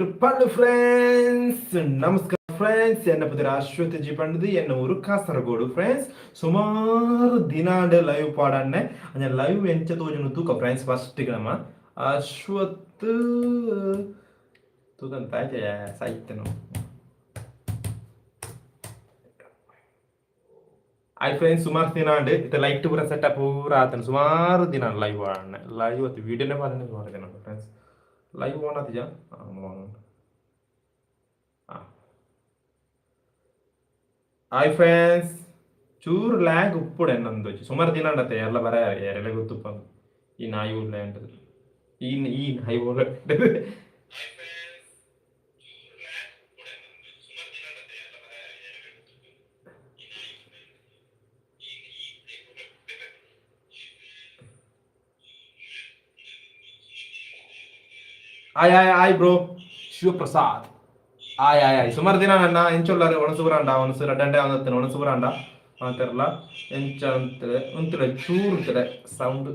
Hello friends, ನಮಸ್ಕಾರ friends. ಎನ್ನ ಪುತ್ರ ಅಶ್ವಥ್ ಜಿ ಪಂಡದು ಎನ್ನ ಊರು ಕಾಸರಗೋಡು ಫ್ರೆಂಡ್ಸ್. ಸುಮಾರು ದಿನಾಂಡ ಲೈವ್ ಪಾಡನ್ನೆ ಅಂಜ ಲೈವ್ ಎಂಚ ತೋಜುನು ತೂಕ ಫ್ರೆಂಡ್ಸ್. ಫಸ್ಟ್ ನಮ್ಮ ಅಶ್ವಥ್ ತೂಕಂತ ಸಾಹಿತ್ಯನು ಆಯ್ ಫ್ರೆಂಡ್ಸ್. ಸುಮಾರು ದಿನಾಂಡು ಇತ್ತ ಲೈಟ್ ಪೂರ ಸೆಟಪ್ ಪೂರ ಆತನ ಸುಮಾರು ದಿನ ಲೈವ್ ಆಡನೆ ಲೈವ್ ಅತ್ತು ವಿಡಿಯೋನೇ ಮಾಡಿದೆ ಸುಮಾರು ದಿನ ಫ್ರೆಂಡ್ಸ್. ಲೈವ್ ಆನ್ ಆತಿಜ ಹಾಯ್ ಫ್ರೆಂಡ್ಸ್. ಚೂರು ಲ್ಯಾಗ್ ಉಪ್ಪುಡೆ ನಂದು ಸುಮಾರು ದಿನ ಅಂಡತ್ತೆ ಎಲ್ಲ ಬರ ಎಲ್ಲ ಗೊತ್ತುಪ್ಪ ಈ ನಾಯಿ ಉಳ್ಳೆ ಅಂಟದು ಈ ನಾಯಿ ಉಳ್ಳೆ ಆಯ್ ಆಯ್ ಆಯ್ ಬ್ರೋ ಶಿವಪ್ರಸಾದ್ ಆಯ್ ಆಯ್ ಆಯ್ ಸುಮಾರು ದಿನ ನನ್ನ ಎಂಚೊಲ್ಲರು ಒಣಸುಬರಾಂಡ ಒಣಸು ರಡ್ಡಂಡೆ ಅವನತ್ತೇನೆ ಒಣಸುಬರಾಂಡ ಅಂತಾರಲ್ಲ ಎಂಚ ಅಂತೇಳಿ ಒಂತಿಲ್ಲ ಚೂರು ಇರ್ತದೆ ಸೌಂಡ್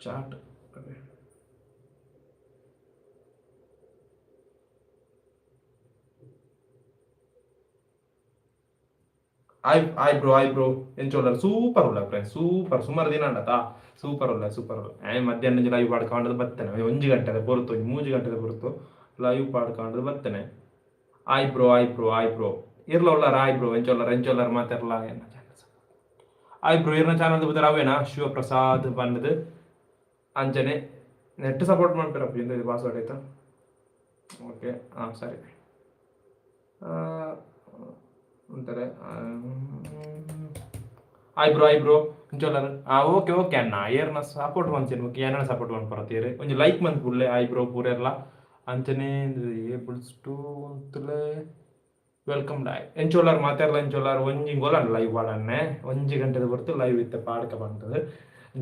ಚಾಟ್. ಆಯ್ ಬ್ರೋ ಎಂಚೊಲ್ಲರು ಸೂಪರ್ ಉಳ್ಳ ಫ್ರೆಂಡ್ಸ್. ಸೂಪರ್ ಸುಮಾರು ದಿನ ಅಂಡತಾ ಸೂಪರ್ ಉಳ್ಳ ಸೂಪರ್ ಉಳ್ಳ ಮಧ್ಯಾಹ್ನ ಲೈವ್ ಪಾಡ್ಕೊಂಡದು ಬರ್ತೇನೆ 1 ಗಂಟೆದ ಬರುತ್ತು 3 ಗಂಟೆದ ಬರುತ್ತು ಲೈವ್ ಪಾಡ್ಕೊಂಡದು ಬರ್ತೇನೆ. ಆಯ್ ಬ್ರೋ ಇರ್ಲ ಉಳ್ಳಾರ ಆಯ್ ಬ್ರೋ ಎಂಚೊಲ್ಲರ್ ಮಾತಾರಲ್ಲ ಆಯ್ ಬ್ರೋ ಇರ್ನ ಚಾನಲ್ ಬುದ್ಧ ಅವೇನಾ ಶಿವಪ್ರಸಾದ್ ಬಂದದು ಅಂಚನೆ ನೆಟ್ ಸಪೋರ್ಟ್ ಮಾಡ್ತಾರಪ್ಪ ಇಂದ ಪಾಸ್ವರ್ಡ್ ಆಯ್ತಾ. ಓಕೆ ಹಾಂ ಸರಿ ಅಂತಾರೆ. ಆಯ್ ಬ್ರೋ ಇಂಚೊಲ್ಲರ್ ಓಕೆ ಅಣ್ಣ ಏರ್ನ ಸಪೋರ್ಟ್ ಮಂಚೇನು ಓಕೆ ಏನ ಸಪೋರ್ಟ್ ಮಾಡ್ಕೊರತ್ತೀರಿ ಒಂಜಿ ಲೈಕ್ ಮಂತ್ ಪುಳ್ಳೆ ಆಯ್ ಬ್ರೋ ಪೂರೆಲ್ಲ ಅಂಚನೆ ಏಬಲ್ಸ್ ಟು ಅಂತಲೇ ವೆಲ್ಕಮ್ ಡಾಯ್ ಎಂಚೋಲಾರ್ ಮಾತಾಡಲ್ಲ ಎಂಚೋಲಾರ್ ಒಂಜಿ ಗೋಲ ಲೈವ್ ಪಾಡನ್ನೆ 1 ಗಂಟೆದ ಬರ್ತು ಲೈವ್ ಇತ್ತೆ ಪಾಡ್ಕ ಬಂತದು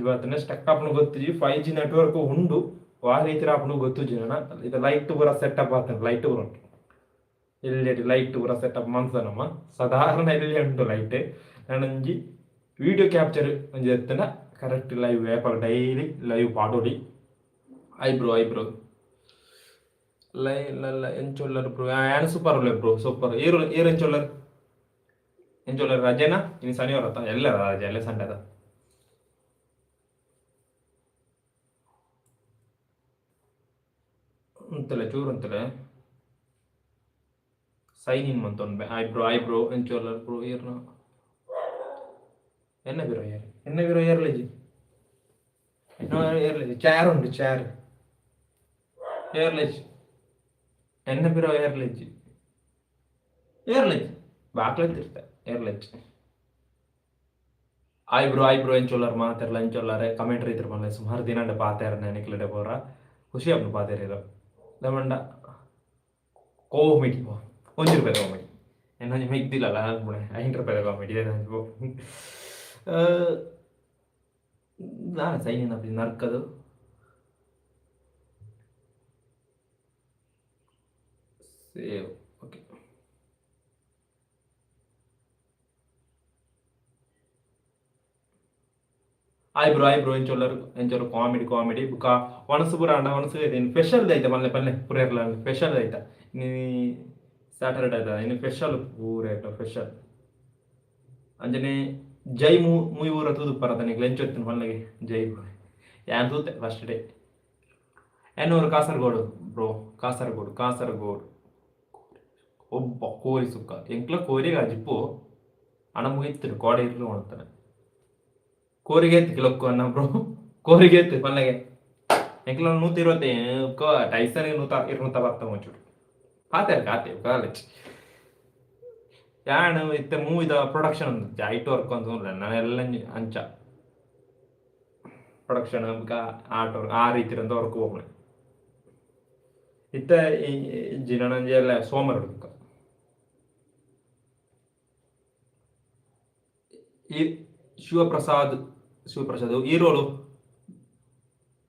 ಇವತ್ತನೇ ಸ್ಟಕ್ ಅಪ್ನು ಗೊತ್ತಿಜಿ 5G ನೆಟ್ವರ್ಕ್ ಉಂಡು ವಾರೀತಿ ಆಪ್ನು ಗೊತ್ತುಜಿ ಅಣ್ಣ. ಇದು ಲೈಟ್ ಪೂರ ಸೆಟಪ್ ಆಗ್ತಾನೆ ಲೈಟ್ ಪೂರ ಉಂಟು ಎಲ್ ಲೈಟ್ ಪೂರ ಸೆಟಪ್ ನಮ್ಮ ಸಾಧಾರಣ ಎಲ್ಲಿ ಉಂಟು ಲೈಟ್ ನಾನೊಂಜಿ ವಿಡಿಯೋ ಕ್ಯಾಪ್ಚರ್ ಒಂಜಿ ಎತ್ತನ correct live app daily live ಪಾಡೋಡಿ. ಐ ಬ್ರೋ ಲೈ ಎಂಚೊಲ್ಲರ್ ಬ್ರೋ ಆ್ಯನ್ ಸೂಪರ್ ಉಳ್ಳೆ ಬ್ರೋ ಸೂಪರ್ ಏರು ಎಂಚೊಲ್ಲರ್ ರಜೆನಾ ಇನ್ನು ಶನಿವಾರ ಅತ್ತ ಎಲ್ಲ ರಜೆ ಎಲ್ಲ ಸಂಡೆ ಅದ ಅಂತಲೆ ಚೂರು ಅಂತಲೆ ಸೈನ್ ಇನ್ ಮಂತೊಂದು ಆಯ್ ಬ್ರೋ ಎಂಚೊಲ್ಲರ್ ಬ್ರೋ ಏರ್ನ ಎನ್ನ ಬಿರೋ ಏರ್ಲೇಜಿ ಏರ್ಲೇಜಿ ಚಾರ್ ಉಂಟು ಚಾರ್ ಏರ್ಲೇಜ್ ಎನ್ನ ಬಿರೋ ಏರ್ಲೇಜ್ ಬಾಕ್ಲತ್ತಿರ್ತೆ ಏರ್ಲೇಜ್. ಆಯ್ ಬ್ರೋ ಎಂಚೊಲ್ಲರ್ ಮಾತಾರಲ್ಲ ಎಂಚೊಲ್ಲರೆ ಕಮೆಂಟ್ರಿ ಇದ್ರ ಮನೆ ಸುಮಾರು ದಿನ ಪಾತಾರ ನೆನಕ್ಲಡೆ ಪೋರ ಖುಷಿ ಅಪ್ಪ ಪಾತಾರಿರೋ ದಮಂಡ ಕೋಮಿಡಿ 1 ರೂಪಾಯಿ ಕಾಮಿಡಿ ಏನೊಂದು ಮೆಗ್ದಿಲ್ಲಲ್ಲ ಅನ್ಬಿಡೆ 5 ರೂಪಾಯಿ ಕಾಮಿಡಿ ನಾನು sign ನರ್ಕದು save okay. Hi bro ಎಂಚೊಲ್ಲರು comedy ಬುಕ್ಕ ಒಣಸು ಪೂರ ಅಂಡ ಒಣಸು ಇನ್ನು ಸ್ಪೆಷಲ್ ಐತೆ ಮಲ್ಲೆ ಪಲ್ಲೆ ಪೂರ ಸ್ಪೆಷಲ್ ಐತ ನೀ ಸ್ಯಾಟರ್ಡೆ ಆಯ್ತಾ ಇನ್ನು ಸ್ಪೆಷಲ್ ಪೂರ ಸ್ಪೆಷಲ್ ಅಂಜನೆ ಜೈ ಮೂವಿ ಊರ ತೂದು ಪರತ ನೀವು ಎಂಚೊತ್ತಿನ ಮಲ್ಲಿಗೆ ಜೈ ಯಾನ್ ತೂತೆ ಫಸ್ಟ್ ಡೇ ಎನ್ನೂರು ಕಾಸರಗೋಡು ಬ್ರೋ ಕಾಸರಗೋಡು ಒಬ್ಬ ಕೋರಿ ಸುಕ್ಕ ಎಂಕ್ಲ ಕೋರಿಗೆ ಜಿಪ್ಪು ಹಣ ಮುಗಿತಿರು ಕೋಡೆ ಇರ್ಲು ಮಾಡ್ತಾನೆ ಕೋರಿಗೆ ಎತ್ತು ಕಿಲೊಕ್ಕು ಅನ್ನ ಬ್ರೋ ಕೋರಿಗೆ ಎತ್ತು ಮಲ್ಲಿಗೆ ಎಂಕ್ಲ 120 ಟೈಸನ್ 210 ಮುಂಚೂರು ಕಾತೇವೆ ಕಾಲೇಜ್ ಯಾಣ ಇತ್ತೆ ಮೂವಿದ ಪ್ರೊಡಕ್ಷನ್ ಒಂದು ಐಟ್ ವರ್ಕ್ ಅಂತ ನಾನೆಲ್ಲ ಅಂಚ ಪ್ರೊಡಕ್ಷನ್ ಆರ್ಟ್ ವರ್ಕ್ ಆ ರೀತಿ ಅಂತ ವರ್ಕ್ ಹೋಗ್ನೆ ಇತ್ತ ಜಿನಂಜಿ ಎಲ್ಲ ಸೋಮವಾರ ಹುಡುಕ ಈ ಶಿವಪ್ರಸಾದ್ ಈರೋಳು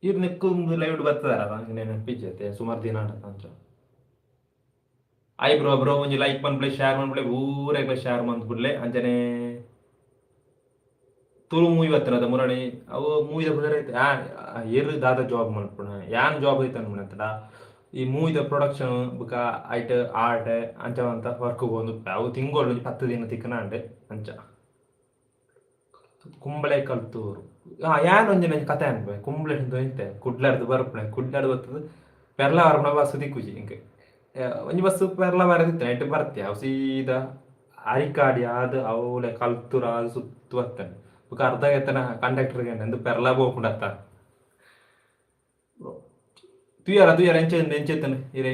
ಇವ್ರು ನೆಕ್ಕೊಂದು ಲೈವ್ ಬರ್ತದಾರ ನೆನಪಿಜ್ಜತೆ ಸುಮಾರು ದಿನ ಅಂಚ. ಆಯ್ ಬ್ರೋ ಒಂಜಿ ಲೈಕ್ ಮನ್ಬಿಡ್ಲೆ ಶೇರ್ ಮನ್ಬಿಡ್ಲೆ ಊರಾಗ್ಲೆ ಶೇರ್ ಮನ್ಬಿಡ್ಲೆ ಅಂಚನೆ ತುಳು ಮೂವಿ ಬರ್ತನದ ಮುರಣಿ ಅವು ಮೂವಿದ ಬುದರೆ ಏರು ದಾದ ಜಾಬ್ ಮಾಡ್ಕೊಣ ಯಾನ್ ಜಾಬ್ ಐತೆ ಅನ್ಬಿಡತ್ತಡ ಈ ಮೂವಿದ ಪ್ರೊಡಕ್ಷನ್ ಬುಕ ಐಟ್ ಆರ್ಟ್ ಅಂಚವಂತ ವರ್ಕ್ ಬಂದು ಅವು ತಿಂಗಳು 10 ದಿನ ತಿಕ್ಕನ ಅಂಡೆ ಅಂಚ ಕುಂಬಳೆ ಕಲ್ತೂರು ಯಾನ್ ಒಂಜಿ ನಂಜಿ ಕತೆ ಅನ್ಪೆ ಕುಂಬಳೆ ಇಂತೆ ಕುಡ್ಲಾರ್ದು ಬರ್ಪಣೆ ಕುಡ್ಲಾರ್ದು ಬರ್ತದ ಪೆರ್ಲ ಬರ್ಪಣ ಬಸ್ಸು ದಿಕ್ಕುಜಿ ಹಿಂಗೆ ಒಂಜಿ ಬಸ್ಸು ಪೆರ್ಲ ಬರದಿತ್ತೆ ಐಟ್ ಬರ್ತೆ ಅವು ಸೀದಾ ಅರಿಕಾಡಿ ಅದು ಅವಳೆ ಕಲ್ತೂರ ಅದು ಸುತ್ತು ಬರ್ತಾನೆ ಬುಕ ಅರ್ಧ ಎತ್ತನ ಕಂಡಕ್ಟರ್ಗೆ ಎಂದು ಪೆರ್ಲ ಬೋಪುಂಡತ್ತ ತುಯ್ಯಾರ ಎಂಚೆತ್ತನು ಇರೇ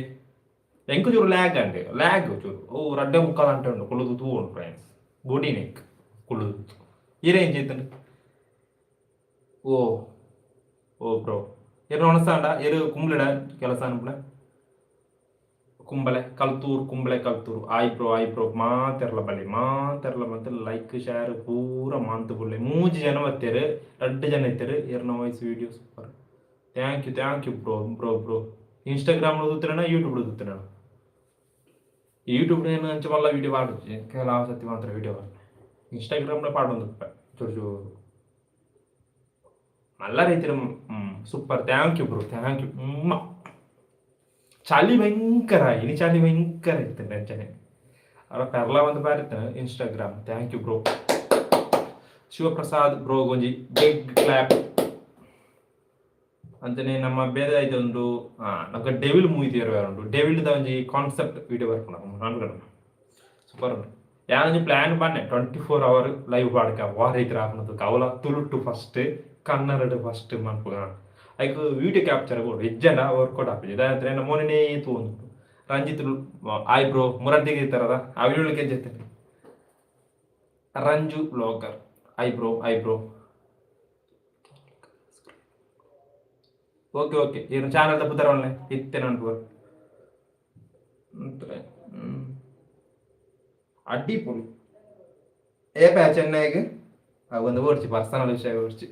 ಎಂಕು ಚೂರು ಲ್ಯಾಗ್ ಚೂರು ಓ ರಡ್ಡೆ ಮುಕ್ಕಾಲು ಗಂಟೆ ಉಂಡು ಕುಳುದು ತೂ ಉಂಡು ಫ್ರೆಂಡ್ಸ್ ಬೋಡಿ ನೆಕ್ ಕುಳುದು ಇರೇ ಎಂಚೆತ್ತನು ಓ ಓ ಬ್ರೋ ಏನು ಒಣಸಾಂಡ ಎರು ಕುಂಬ್ಳಿಡ ಕೆಲಸ ಅನ್ಪುಣ ಕುಂಬಳೆ ಕಲ್ತೂರು ಆಯ್ ಬ್ರೋ ಮಾತೆರ್ಲ ಬಂತು ಲೈಕ್ ಶೇರ್ ಪೂರ ಮಾಂತು ಬುಳ್ಳೆ 3 ಜನ ಬತ್ತೇರು 2 ಜನ ಇತ್ತೇರು ಎರ್ನ voice video super thank you bro Instagram ಓದುತ್ತಿರೋಣ ಯೂಟ್ಯೂಬ್ ಓದುತ್ತಿರೋಣ ಯೂಟ್ಯೂಬ್ ಏನು ಅಂಚ ಮಲ್ಲ ವಿಡಿಯೋ ಪಾಡೊಚ್ಚಿ ಕೆಲವು ಸತಿ ಮಾತ್ರ ವಿಡಿಯೋ ಪಾಡ ಇನ್ಸ್ಟಾಗ್ರಾಮ್ನ ಪಾಡೊಂದು ಚೂರು ಮಲ್ಲ ರೀತಿಯ ಸೂಪರ್ ಥ್ಯಾಂಕ್ ಯು ಬ್ರೋ ಚಳಿ ಭಯಂಕರ ಇನಿ ಚಳಿ ಭಯಂಕರ ಇರ್ತದೆ ಅಂಚನೆ ಅವರ ಪೆರ್ಲ ಒಂದು ಬಾರಿರ್ತೇನೆ Instagram thank you bro Shivaprasad bro ಗೊಂಜಿ ಬಿಗ್ ಕ್ಲಾಪ್ ಅಂಚನೆ ನಮ್ಮ ಬೇರೆ ಇದೊಂದು ನಮ್ಗೆ ಡೆವಿಲ್ ಮೂವಿ ಥಿಯೇಟರ್ ಉಂಟು ಡೆವಿಲ್ದ ಒಂಜಿ ಕಾನ್ಸೆಪ್ಟ್ ವಿಡಿಯೋ ಬರ್ಕೊಂಡು ನಾನು ಸೂಪರ್ ಉಂಟು ಯಾನೊಂಜಿ ಪ್ಲಾನ್ ಬನ್ನೆ 24 hour ಲೈವ್ ಪಾಡ್ಕ ವಾರ ಇತರ ಹಾಕೋದು ಅವಲ ತುಳುಟು ಫಸ್ಟ್ ಕನ್ನಡ ಫಸ್ಟ್ ಮನ್ಪುಗ ಐಕ್ ವಿಡಿಯೋ ಕ್ಯಾಪ್ಚರ್ ಕೊಡು ಹೆಜ್ಜೆನ ವರ್ಕೌಟ್ ಹಾಕಿದೆ ಇದಂದ್ರೆ ನಮ್ಮ ಮೊನ್ನೆ ತೂಂದು ರಂಜಿತ್ ಆಯ್ ಬ್ರೋ ಮುರದ್ದಿಗೆ ಇರ್ತಾರದ ಆ ವಿಡಿಯೋಕ್ಕೆ ಹೆಜ್ಜೆತ್ತೇನೆ Ranju blogger hi bro okay ಏನು ಚಾನಲ್ ತಪ್ಪುತ್ತಾರೆ ಒಳ್ಳೆ ಇತ್ತೇನೆ ಅನ್ಕೋ ಅಡ್ಡಿಪೊಳಿ ಏಪ ಚೆನ್ನೈಗೆ ಒಂದು ಓಡ್ಚಿ ಪರ್ಸನಲ್ ವಿಷಯ ಓಡ್ಚಿ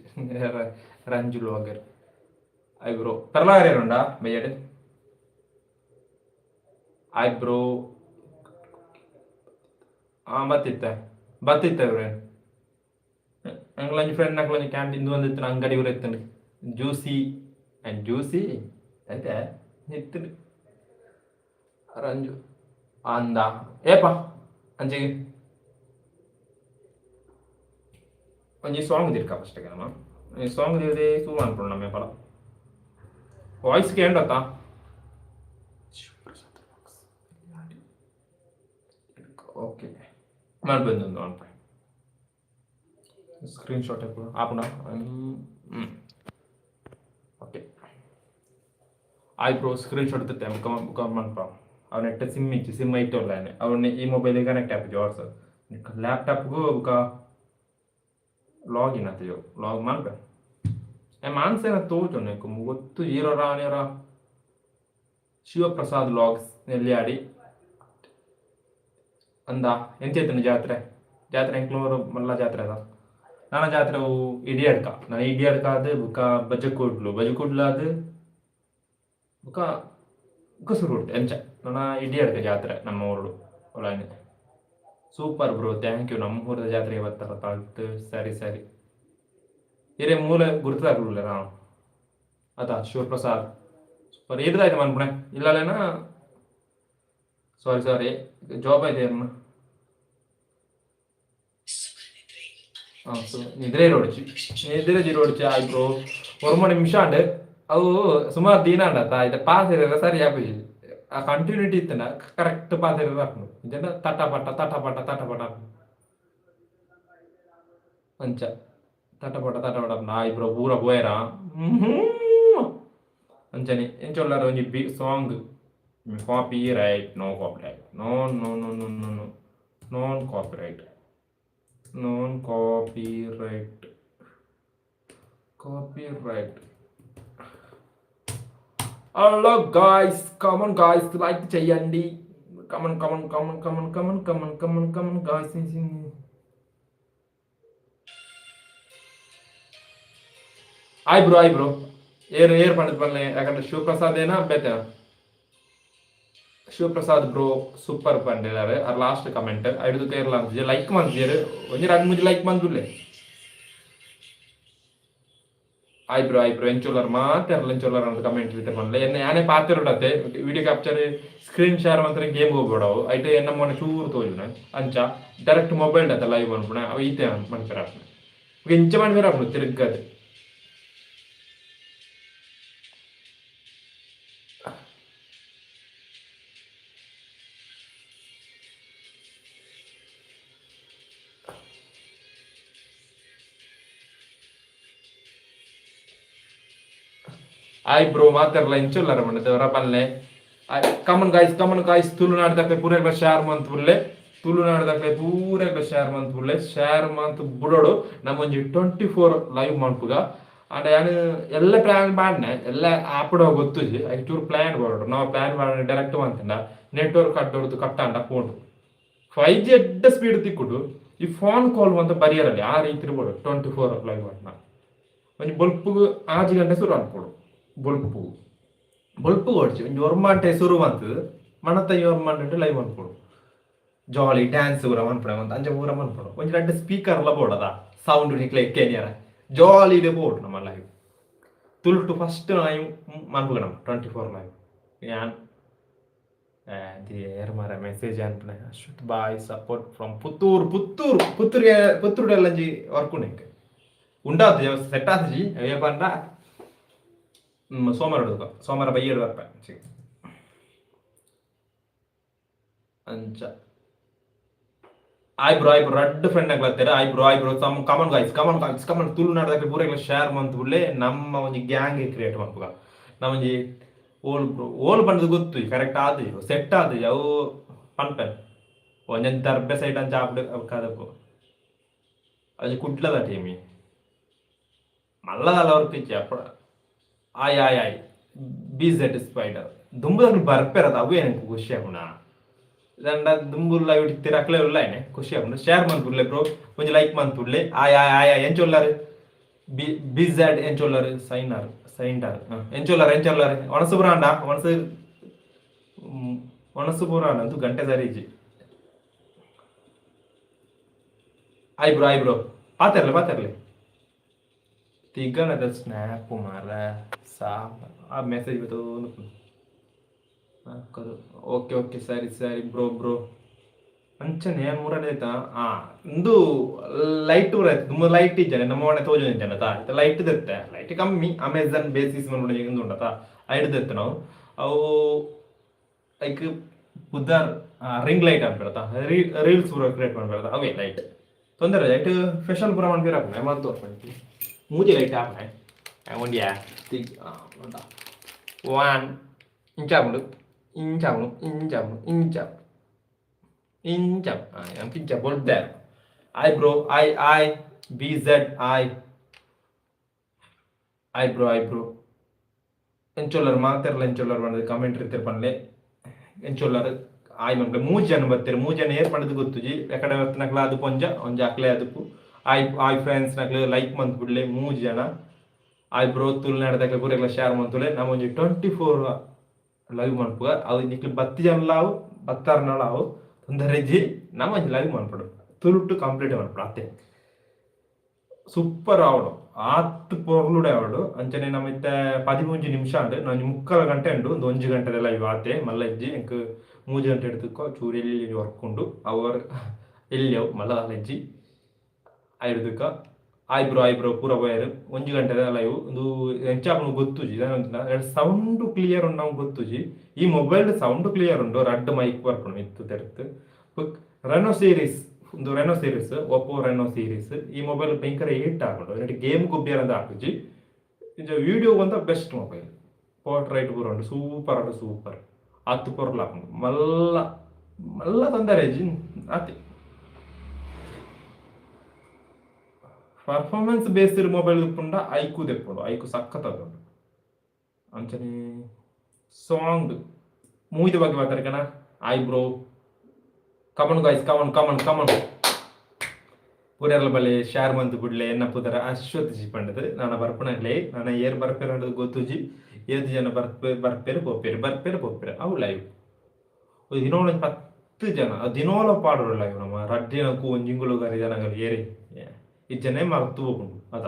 ರಂಜು ಬ್ಲಾಗರ್ ಐ ಬ್ರೋ ಪರ್ಲಾಗರೇರುಂಡ ಬಯ್ಯಡೆ ಐ ಬ್ರೋ ಬತ್ತಿತ್ತ ಇವ್ರೆ ಎಂಗ್ಲಂಜಿ ಫ್ರೆಂಡ್ ನಕ್ಲಂಜಿ ಕ್ಯಾಂಟೀನ್ ಬಂದಿತ್ತು ಅಂಗಡಿ ಇವ್ರು ಎತ್ತಂಡು ಜ್ಯೂಸಿ ಐತೆ ಇತ್ತು ರಂಜು ಅಂದ ಏಪ ಅಂಚಿಗೆ ಒಂಜಿ ಸಾಂಗ್ ದಿರ್ಕ ಫಸ್ಟ್ ನಮ್ಮ ಸಾಂಗ್ ದಿರದೆ ಸೂ ಅನ್ಕೊಂಡು ನಮ್ಮ ಪಲ ವಾಯ್ಸ್ ಕೇಂಡತ್ತ ಓಕೆ ಮಾಡ್ಬಂದು ಅನ್ಪ ಸ್ಕ್ರೀನ್ ಶಾಟ್ ಆಪುಣ okay hi bro screenshot ಇರುತ್ತೆ ಮನ್ಪ ಅವ್ನ ನೆಟ್ಟ ಸಿಮ್ ಇಟ್ಟಲ್ಲ ಅವನ್ನ ಈ ಮೊಬೈಲಿಗೆ ಕನೆಕ್ಟ್ ಆಪಿದ್ವಿ ವಾಟ್ಸಪ್ ಲ್ಯಾಪ್ಟಾಪ್ಗೂ ಬುಕ ಲಾಗಿನ್ ಆತಿದ್ವು ಲಾಗ್ ಮಾಡ್ಬೇ ಮಾನ್ಸೇನ ತೋಚು ಗೊತ್ತು ಹೀರೋ ರಾಣಿಯರ ಶಿವಪ್ರಸಾದ್ ವ್ಲಾಗ್ಸ್ ನೆಲ್ಲಿ ಆಡಿ ಅಂದ ಎಂಚೇತನು ಜಾತ್ರೆ ಎಂಕ್ಲೂರು ಮಲ್ಲ ಜಾತ್ರೆ ಅದ ನನ್ನ ಜಾತ್ರೆ ಇಡಿಯಡ್ಕ ಅದು ಬುಕ ಬಜಕುಡ್ಲು ಅದು ಬುಕ ಕುಸುರು ಉಂಟು ಎಂಚ ನನ್ನ ಇಡಿಯಡ್ಕ ಜಾತ್ರೆ ನಮ್ಮ ಊರು ಒಳಗೆ ಸೂಪರ್ ಬ್ರೋ ಥ್ಯಾಂಕ್ ಯು ನಮ್ಮ ಊರದ ಜಾತ್ರೆ ಇವತ್ತಲ್ಲ ಕಳ್ತು ಸರಿ ಇರೇ ಮೂಲ ಗುರುತಾಗಲಿಲ್ಲ ನಾವು ಅದಾ ಶಿವಪ್ರಸಾದ್ ಸೂಪರ್ ಇದಾಯ್ತು ಮನ್ಪುಣೆ ಇಲ್ಲಲೇನ ಸಾರಿ ಜಾಬ್ ಐತೆ ನಿದ್ರೆ ರೋಡ್ಚಿ ಆಯ್ತು 1 ನಿಮಿಷ ಅಂಡ್ ಅವು ಸುಮಾರು ದಿನ ಅಂಡತ್ತ ಇದು ಪಾಸ್ ಇರ ಸರಿ ಆಪಿ ಆ ಕಂಟಿನ್ಯೂಟಿ ಇತ್ತನ ಕರೆಕ್ಟ್ ಪಾಸ್ ಇರ ಹಾಕ್ನು ಇದನ್ನ ತಟಪಟ ಅಂಚ ತಟಪಟ ನಾಯ್ ಬ್ರೋ ಪೂರ ಪೋಯರ ಅಂಚನೆ ಎಂಚೊಲ್ಲಾರ ಒಂಜಿ big song copyright no copyright non copyright hello guys come on guys like చేయండి కమన్ గాయ్స్ ఐ బ్రో ఏర్ పండిత్ పల్లె ಯಾಕಂದ್ರೆ ಶಿವಪ್ರಸಾದ್ ಏನ ಬೇತೆ ಶಿವಪ್ರಸಾದ್ ಬ್ರೋ ಸೂಪರ್ ಪಂಡಿದ್ದಾರೆ ಆರ್ ಲಾಸ್ಟ್ ಕಮೆಂಟ್ ಐದು ಕೇರಳ ಲೈಕ್ ಮಂದಿರು ಒಂಜಿ 2-3 ಲೈಕ್ ಮಂದುಲ್ಲೆ ಆಯ್ಬ್ರೋ ಎಂಚೋಲರ್ ಮಾತ್ರ ಎಂಚೋಲರ್ ಅಂತ ಕಮೆಂಟ್ ಇರುತ್ತೆ ಬಂದ್ಲೆ ಯಾನೇ ಪಾತಿರೋಟತ್ತೆ ವಿಡಿಯೋ ಕ್ಯಾಪ್ಚರ್ ಸ್ಕ್ರೀನ್ ಶೇರ್ ಮಾತ್ರ ಗೇಮ್ ಹೋಗ್ಬೇಡವು ಐಟೆ ಎನ್ನ ಮೊನ್ನೆ ಚೂರು ತೋಜುನ ಅಂಚ ಡೈರೆಕ್ಟ್ ಮೊಬೈಲ್ ಅದ ಲೈವ್ ಅನ್ಪುಣ ಅವು ಈತೆ ಮಾಡ್ತಾರ ಇಂಚ ಮಾಡ್ಬೇರ ತಿರುಗದು ಆಯ್ ಬ್ರೋ ಮಾತಾಡಲ್ಲ ಇಂಚುಲ್ಲಾರ ಮಾಡದೆ ರಪಲ್ಲೆ ಕಮನ್ ಗಾಯ್ಸ್ ತುಳುನಾಡದಕ್ಕೆ ಪೂರೆಗ್ಲ ಶೇರ್ ಮಂತ್ ಬುಲ್ಲೆ ತುಳುನಾಡದಕ್ಕೆ ಪೂರೆಗ್ಲ ಶೇರ್ ಮಂತ್ ಬುಲ್ಲೆ ಶೇರ್ ಮಂತ್ ಬುಡೋಡು ನಮ್ಮೊಂಜಿ 24 ಲೈವ್ ಮಾಡ್ಪುಗ ಅಂಡ್ ನಾನು ಎಲ್ಲ ಪ್ಲಾನ್ ಮಾಡ್ನೆ ಎಲ್ಲ ಆಪಡ ಗೊತ್ತುಜಿ ಐ ಚೂರು ಪ್ಲಾನ್ ಮಾಡೋಡು ನಾವು ಪ್ಲಾನ್ ಮಾಡಿ ಡೈರೆಕ್ಟ್ ಮಂತಂಡ ನೆಟ್ವರ್ಕ್ ಅಡ್ಡೋಡ್ದು ಕಟ್ಟಾಂಡ ಫೋನ್ 5G ಎಡ್ಡ ಸ್ಪೀಡ್ ತಿಕ್ಕುಡು ಈ ಫೋನ್ ಕಾಲ್ ಅಂತ ಬರಿಯರಲ್ಲಿ ಆ ರೀತಿ ಇರ್ಬೋದು 24 ಲೈವ್ ಮಾಡ್ನ ಒಂಜಿ ಬೊಲ್ಪುಗು 5 ಗಂಟೆ ಶುರು ಅನ್ಕೊಡು ಬೊಲ್ಪು ಕೊಡ್ಚಿ ಒಂಜಿ ಒರ್ಮಾಂಟೆ ಶುರು ಬಂತು ಮನತ ಒರ್ಮಾಂಟೆ ಲೈವ್ ಅನ್ಕೊಡು ಜಾಲಿ ಡ್ಯಾನ್ಸ್ ಊರ ಮನ್ಪಡ ಅಂತ ಅಂಚ ಊರ ಮನ್ಪಡು ಒಂಜಿ 2 ಸ್ಪೀಕರ್ ಎಲ್ಲ ಬೋಡದ ಸೌಂಡ್ ನಿಕ್ಲೆ ಎಕ್ಕೇನಿಯರ ಜಾಲಿ ಇದೆ ಬೋಡ್ ನಮ್ಮ ಲೈವ್ ತುಲ್ಟು ಫಸ್ಟ್ ಲೈವ್ ಮನ್ಪುಗ ನಮ್ಮ 24 ಲೈವ್ ಯಾನ್ ದೇರ್ ಮಾರ ಮೆಸೇಜ್ ಅನ್ಪನೆ ಅಶ್ವತ್ ಬಾಯ್ ಸಪೋರ್ಟ್ ಫ್ರಮ್ ಪುತ್ತೂರು ಎಲ್ಲಂಜಿ ವರ್ಕ್ ಉಂಡೆ ಉಂಡಾತು ಸೆಟ್ ಆತಜಿ ಅವೇ ಪಂಡ ಸೋಮವಾರ ಬೈಯೇಳು ಬರ್ಪ ಅಂಚ ಆಯ್ಬ್ರೋ ರಡ್ ಫ್ರೆಂಡ್ ಆಗ್ಲತ್ತಾರೆ ಆಯ್ಬ್ರೋ ಕಮನ್ ಗಾಯ್ಸ್ ತುಳುನಾಡದಕ್ಕೆ ಪೂರ ಶೇರ್ ಮಂತ್ ಬಿಡ್ಲೆ ನಮ್ಮ ಒಂಜಿ ಗ್ಯಾಂಗ್ ಕ್ರಿಯೇಟ್ ಮಾಡ್ಪುಗ ನಮ್ಮ ಒಂಜಿ ಓಲ್ ಬಂದದು ಗೊತ್ತು ಕರೆಕ್ಟ್ ಆದ ಸೆಟ್ ಆದ ಅವು ಪನ್ಪೆನ್ ಒಂಜೊಂದು ದರ್ಬೆ ಸೈಡ್ ಅಂಚ ಆಪ್ಡು ಕದಪ್ಪು ಅದು ಕುಡ್ಲದ ಟೀಮಿ ಮಲ್ಲದಲ್ಲ ಅವ್ರ ಪಿಚ್ಚಿ ಅಪ್ಪಡ ಆಯ್ BZ ಸ್ಪೈಡರ್ ದುಂಬುದಲ್ಲಿ ಬರ್ಪೆರದ ಅವೇ ನನಗೆ ಖುಷಿ ಆಗುಣ ದಂಡ ದುಂಬುಲ್ಲ ಇಡ್ತಿರಕ್ಲೇ ಉಳ್ಳಾಯ್ನೆ ಖುಷಿ ಆಗುಣ ಶೇರ್ ಮಂತುಡ್ಲೆ ಬ್ರೋ ಒಂಜಿ ಲೈಕ್ ಮಂತುಡ್ಲೆ ಆಯ್ ಎಂಚೊಲ್ಲಾರು BZ ಎಂಚೊಲ್ಲಾರು ಸೈಂಡಾರ್ ಎಂಚೊಲ್ಲಾರು ಒಣಸು ಬುರಾಂಡ ಒಣಸು ಬುರಾಂಡ ಅಂತೂ ಗಂಟೆ ಸರಿಜಿ ಆಯ್ ಬ್ರೋ ಪಾತಿರ್ಲೆ ತಿಗಣದ ಸ್ನ್ಯಾಪು ಮಾರ ಆ ಮೆಸೇಜ್ ಬರ್ತದೆ ಓಕೆ ಸರಿ ಬ್ರೋ ಅಂಚನೆ ಮೂರನೇ ಆಯ್ತಾ ಒಂದು ಲೈಟ್ ಆಯ್ತು ತುಂಬ ಲೈಟ್ ಇದ್ದಾನೆ ನಮ್ಮ ಮನೆ ತೋಜನ ಲೈಟ್ ಇರುತ್ತೆ ಲೈಟ್ ಕಮ್ಮಿ ಅಮೆಝಾನ್ ಬೇಸಿಸ್ ಒಂದು ಉಂಟತ ಹಿಡ್ದಿರ್ತೆ ನಾವು ಅವು ಲೈಕ್ ಬುದ್ಧಾರ್ ರಿಂಗ್ ಲೈಟ್ ಆಗ್ಬಿಡತ್ತ ರೀಲ್ಸ್ ಪೂರ ಕ್ರಿಯೇಟ್ ಮಾಡ್ಬಿಡತ್ತ ಅವೇ ಲೈಟ್ ತೊಂದರೆ ಲೈಟ್ ಫೆಷಲ್ ಪೂರ ಮಾಡ್ಬಿರ ಮತ್ತು ತೋರ್ಸ್ಕೊಂಡ್ವಿ ಮೂಜಿ ಲೈಟ್ ಹಾಕ್ನೆ ಒಂಡಿಯಾ ಒನ್ ಇಂಚಾಬುಡು ಪಿಂಚ ಬೊಡ್ಡೆ hi bro hi BZ hi bro ಎಂಚೊಲ್ಲರು ಮಾತಾಡಲ್ಲ ಎಂಚೊಲ್ಲರು ಮಾಡಿದ್ರೆ ಕಮೆಂಟ್ ಇರ್ತಾರೆ ಪಂಡ್ಲೆ ಎಂಚೊಲ್ಲರು ಆಯ್ ಮನ್ಪೆ ಮೂಜನ ಬರ್ತಾರೆ ಮೂಜನ ಏರ್ ಪಂಡದು ಗೊತ್ತುಜಿ ಎಕಡೆ ನಕ್ಲ ಅದು ಒಂಜ ಅಕ್ಲೆ ಅದಪ್ಪು ಆಯ್ ಫ್ರೆಂಡ್ಸ್ ನಕ್ಲೆ ಲೈಕ್ ಮಂತ್ ಬಿಡ್ಲೆ ಮೂಜ್ ಜನ ಆಯ್ ಬ್ರೋ ತುಳುನಾಡದಾಗ ಪೂರೆಗ್ಲ ಶೇರ್ ಮಂತುಲೆ ನಮ್ಮ ಒಂಜಿ 24 ಲೈವ್ ಮನ್ಪುಗ ಅದು ನಿಕ್ಲು 10 ಜನ ಅವು 16 ಅವು ತೊಂದರೆಜಿ ನಮ್ಮ ಒಂಜಿ ಲೈವ್ ಮನ್ಪಡು ತುಳುಟು ಕಂಪ್ಲೀಟ್ ಮನ್ಪಡು ಅತ್ತೆ ಸೂಪರ್ ಆವಡು 10 ಪೊರ್ಲುಡೆ ಆವಡು ಅಂಚನೆ ನಮ್ಮ ಇತ್ತೆ 13 ನಿಮಿಷ ಅಂಡ್ ನಾನು 3 ಗಂಟೆ ಉಂಡು ಒಂದು 1 ಗಂಟೆ ಲೈವ್ ಆತೆ ಮಲ್ಲ ಇಜ್ಜಿ ಎಂಕ್ 3 ಗಂಟೆ ಎಡ್ತಕ್ಕೋ ಚೂರು ಎಲ್ಲಿ ವರ್ಕ್ ಉಂಡು ಅವರ್ ಎಲ್ಲಿಯವು ಮಲ್ಲ ಅಜ್ಜಿ ಆಯ್ದುಕ ಆಯ್ ಬ್ರೋ ಪೂರ ಬಯರು 1 ಗಂಟೆ ಲೈವ್ ಒಂದು ಎಂಚಾಪನು ಗೊತ್ತುಜಿ ಸೌಂಡ್ ಕ್ಲಿಯರ್ ಉಂಡು ನಮ್ಗೆ ಗೊತ್ತುಜಿ ಈ ಮೊಬೈಲ್ ಸೌಂಡ್ ಕ್ಲಿಯರ್ ಉಂಡು ರಡ್ ಮೈಕ್ ಬರ್ಕೊಂಡು ಇತ್ತು ತೆರೆತು Reno series Oppo Reno series ಈ ಮೊಬೈಲ್ ಭಯಂಕರ ಹಿಟ್ ಆಗೋದು എന്നിട്ട് ಗೇಮ್ ಗುಬ್ಬಿಯರ್ ಅಂತ ಹಾಕುಜಿ ಇದು ವಿಡಿಯೋ ಬಂದ ಬೆಸ್ಟ್ ಮೊಬೈಲ್ ಪೋರ್ಟ್ರೈಟ್ ಪೂರ ಉಂಡು ಸೂಪರ್ 10 ಪೊರ್ಲು ಹಾಕೊಂಡು ಮಲ್ಲ ತೊಂದರೆ ಜಿ ಆತಿ ಪರ್ಫಾರ್ಮೆನ್ಸ್ ಬೇಸ್ಡ್ ಮೊಬೈಲ್ ಉಂಡ ಐಕು ತೆಪ್ಪಡು ಐಕು ಸಖತ್ ಅಂಚನೆ ಸಾಂಗ್ ಮೂವಿದ ಬಗ್ಗೆ ಮಾತಾಡ್ಕಣ ಆಯ್ ಬ್ರೋ ಕಮನ್ ಗಾಯ್ಸ್ ಕಮನ್ ಪೂರೆಲ್ಲ ಬಲೆ ಶೇರ್ ಮಂತ್ ಬಿಡ್ಲೆ ಎನ್ನ ಪುದರ ಅಶ್ವತ್ ಜಿ ಪಂಡದು ನಾನು ಬರ್ಪಣಲೆ ನಾನು ಏರ್ ಬರ್ಪೇರು ಅನ್ನೋದು ಗೊತ್ತುಜಿ 7 ಜನ ಬರ್ಪೇರು ಪೋಪೇರು ಅವು ಲೈವ್ ದಿನೋಳ 10 ಜನ ದಿನೋಲ ಪಾಡೋರು ಲೈವ್ ನಮ್ಮ ರಡ್ಡಿನಕ್ಕೂ ಒಂದು ಇಂಗುಳುಗಾರಿ ಜನಗಳು ಏರಿ ಇಜ್ಜನೆ ಮರ್ತು ಹೋಗುಂಡು ಅದ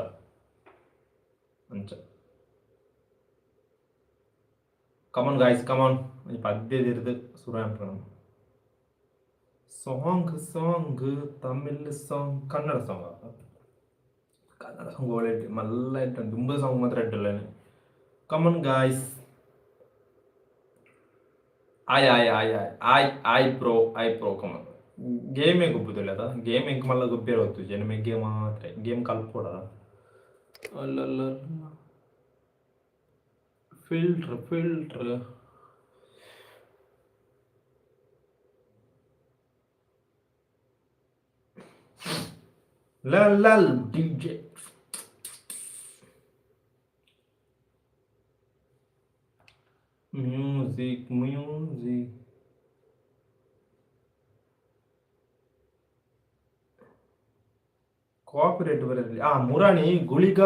ಅಂಚ ಕಮನ್ ಗಾಯ್ಸ್ ಕಮನ್ ಈ ಪದ್ಯದಿರ್ದು ಸುರ ಅನ್ಪಣ song Tamil song Kannada song old ಮಲ್ಲ ಇಟ್ಟು ದುಂಬ ಸಾಂಗ್ ಮಾತ್ರ ಇಟ್ಟಲ್ಲ come on guys hi bro come on ಗೇಮೇ ಗುಬ್ಬುದಿಲ್ಲ ಅದ ಗೇಮ್ ಹೆಂಗೆ ಮಲ್ಲ ಗುಬ್ಬಿರೋ ಹೊತ್ತು ಜನಮೆ ಗೇಮ್ ಮಾತ್ರ ಗೇಮ್ ಕಲ್ಪೋಡ ಅಲ್ಲಲ್ಲ ಫಿಲ್ಟ್ರ್ ಲಲ್ ಡಿಜೆ ಮ್ಯೂಸಿಕ್ ಕಾಪಿರೇಟ್ ಬರಲಿ ಮುರಾಣಿ ಗುಳಿಗ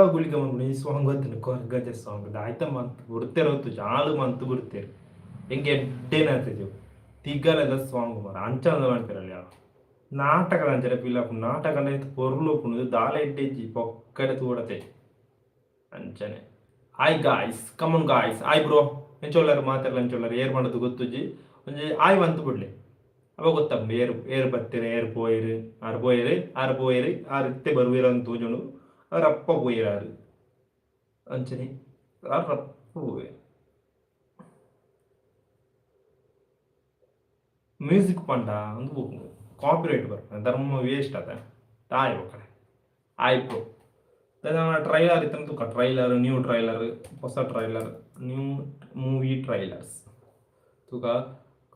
ಈ ಸಾಂಗ್ ಗೊತ್ತಿನ ಗಜ ಸಾಂಗ್ ಆಯ್ತ ಮಂತ್ ಬಿಡ್ತೇನೆ ಹೊತ್ತು ಜಾಲು ಮಂತ್ ಬಿಡ್ತೇನೆ ಹೆಂಗೆ ಎಡ್ಡೇನಾಗ್ತಿದ್ವು ತಿಗ್ಗಲೆಲ್ಲ ಸಾಂಗ್ ಮರ ಅಂಚಂದ ಮಾಡ್ತಿರಲ್ಲ ಯಾವ ನಾಟಕದ ಅಂಚನೆ ಫಿಲಪ್ ನಾಟಕ ಪೊರ್ಲು ಒಪ್ಪುದು ದಾಲ ಎಡ್ಡೆಜ್ಜಿ ಪೊಕ್ಕಡೆ ತೂಡತೆ ಅಂಚನೆ ಆಯ್ ಗಾಯ್ಸ್ ಕಮನ್ ಗಾಯ್ಸ್ ಆಯ್ ಬ್ರೋ ಎಂಚೋಲ್ಲರು ಮಾತಾಡಲ್ಲ ಎಂಚೋಲ್ಲರು ಏರ್ ಮಾಡೋದು ಗೊತ್ತುಜ್ಜಿ ಒಂಜಿ ಆಯ್ ಮಂತ್ ಬಿಡ್ಲಿ ಅವ ಗೊತ್ತಮ್ಮ ಏರು ಬರ್ತೀರಿ ಆರು ಪೋಯಿರು ಆರು ಇತ್ತೆ ಬರುವೀರ ಅಂತ ತೋಜುಂಡು ಅವ್ರು ಅಪ್ಪ ಪೋಯಿರಾರು ಅಂಚನೆ ಅವ್ರು ಅಪ್ಪ ಹೋಗಿ ಮ್ಯೂಸಿಕ್ ಪಂಡ ಒಂದು ಕಾಪಿರೇಟ್ ಬರ್ತದೆ ಧರ್ಮ ವೇಸ್ಟ್ ಅದ ತಾಯಿ ಕಡೆ ಆಯ್ತು ಟ್ರೈಲರ್ ಇತ್ತಂತ ತುಕ ನ್ಯೂ ಟ್ರೈಲರ್ ಹೊಸ ಟ್ರೈಲರ್ ನ್ಯೂ ಮೂವಿ ಟ್ರೈಲರ್ಸ್ ತುಕ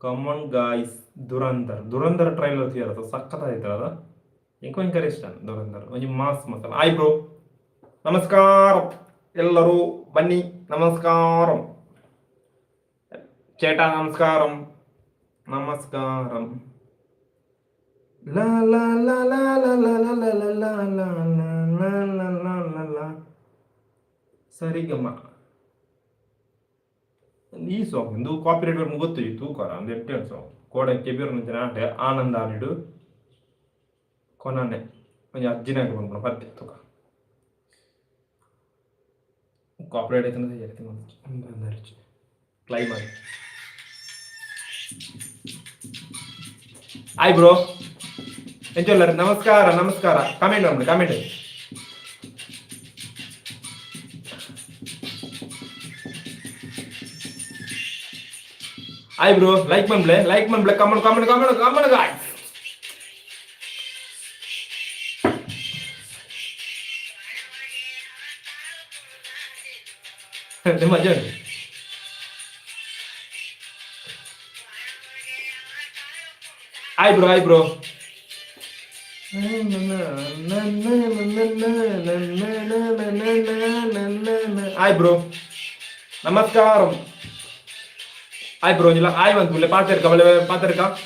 ಕಮನ್ ಗಾಯ್ಸ್ ದುರಂಧರ್ ಟ್ರೈಲರ್ ತೀರದು ಸಖತ್ತಾಯ್ತಲ್ಲ ಅದ ಎಂಕೊ ಇಷ್ಟ ದುರಂಧರ್ ಒಂಜಿ ಮಾಸ್ ಮಸಾಲ ಆಯ್ ಬ್ರೋ ನಮಸ್ಕಾರ ಎಲ್ಲರೂ ಬನ್ನಿ ನಮಸ್ಕಾರಂ ചേട്ടാ നമസ്കാരം ലാ ലാ ലാ ലാ ലാ ലാ ലാ ലാ ലാ ലാ ಸರಿಗಮ್ಮ ಈ ಸಾಂಗ್ ಇಂದು ಕಾಪಿರೇಟ್ ವರ್ಗ ಗೊತ್ತು ತೂಕಾರ ಅಂದ್ರೆ ಎಟ್ಟೆ ಸಾಂಗ್ ಕೋಡೆ ಕೆಬೀರ್ ನಂಚಿನ ಆಟೆ ಆನಂದ ಆಡಿಡು ಕೊನೆ ಒಂಜಿ ಅಜ್ಜಿನಾಗ ಬಂದ್ಬಿಡ ಪದ್ಯ ತೂಕ ಕಾಪಿರೇಟ್ ಐತೆ ಕ್ಲೈ ಮಾಡಿ ಆಯ್ ಬ್ರೋ ಎಂಚೊಲ್ಲರು ನಮಸ್ಕಾರ ಕಮೆಂಟ್ ಆಯ್ ಬ್ರೋ ಲೈಕ್ ಮಾಡ್ಬಿಳೆ ಕಮೆಂಟ್ ಗಾಯ್ಸ್ ಮಜಾ ಆಯ್ ಬ್ರೋ ಆಯ್ ಬ್ರೋ ನಮಸ್ಕಾರಂ ಆಯ್ ಬ್ರೋ ಇಲ್ಲ ಆಯ್ ಬಂತು ಪಾತಿರ್ಕ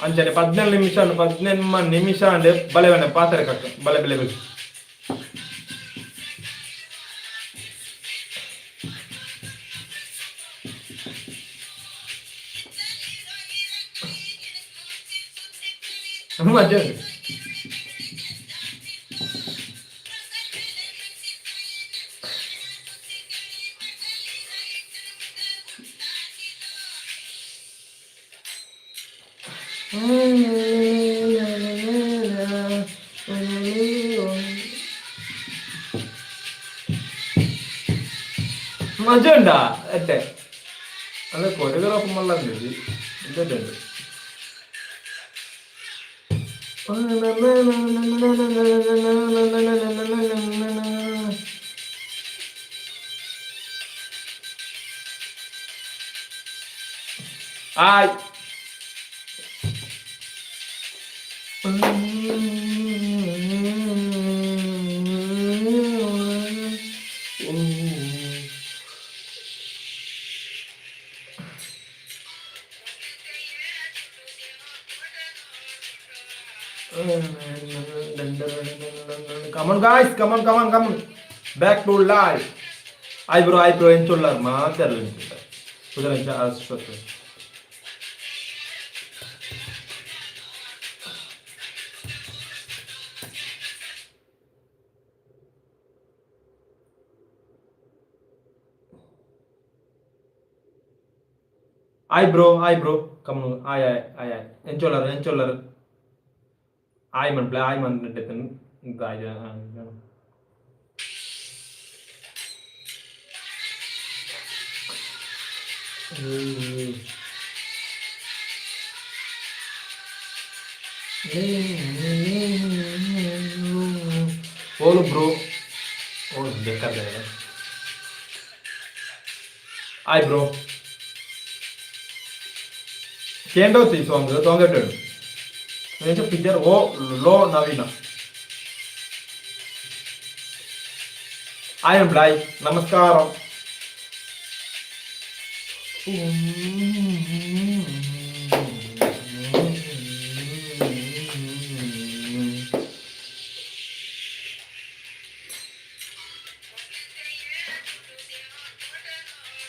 ಅಂಚನೆ 14 ನಿಮಿಷ ಅಂದ್ರೆ ಬಲೆವನೆ ಪಾತಿರ್ಕ ಬಲೆ ಮಜಾ മജ ഉണ്ടാ എട്ടെ അല്ല കൊറിയോഗ്രാഫ് മല്ല ഇതുണ്ട് ആയ് Come on guys, come on. Back to live. Eyebrow enchullar maatharlu. Kudarancha Ashwath. Hi bro, come on, ay. Encholar. Ay man play, ay man deten. Gaya. Bolo bro. Oh, dekar deh. Hi bro. Kendo sih song itu. Ini picture oh lo Navina. I am Blai. Namaskaram.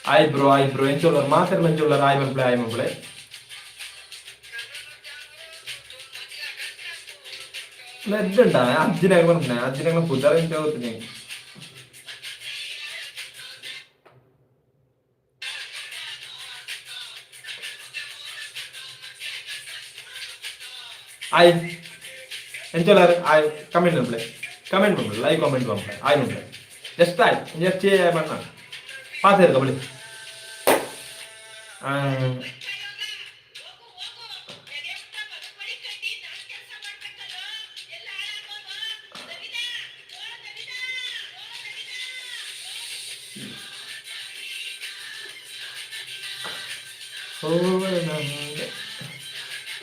Hi bro. Encholar. Master encholar. I am Blai. Legend ah. Ajine pudar encho tini. I encholar. I comment and play. Comment and play. Like comment and play. I am play. Just try. Just cheer mana. Pass it kabeli.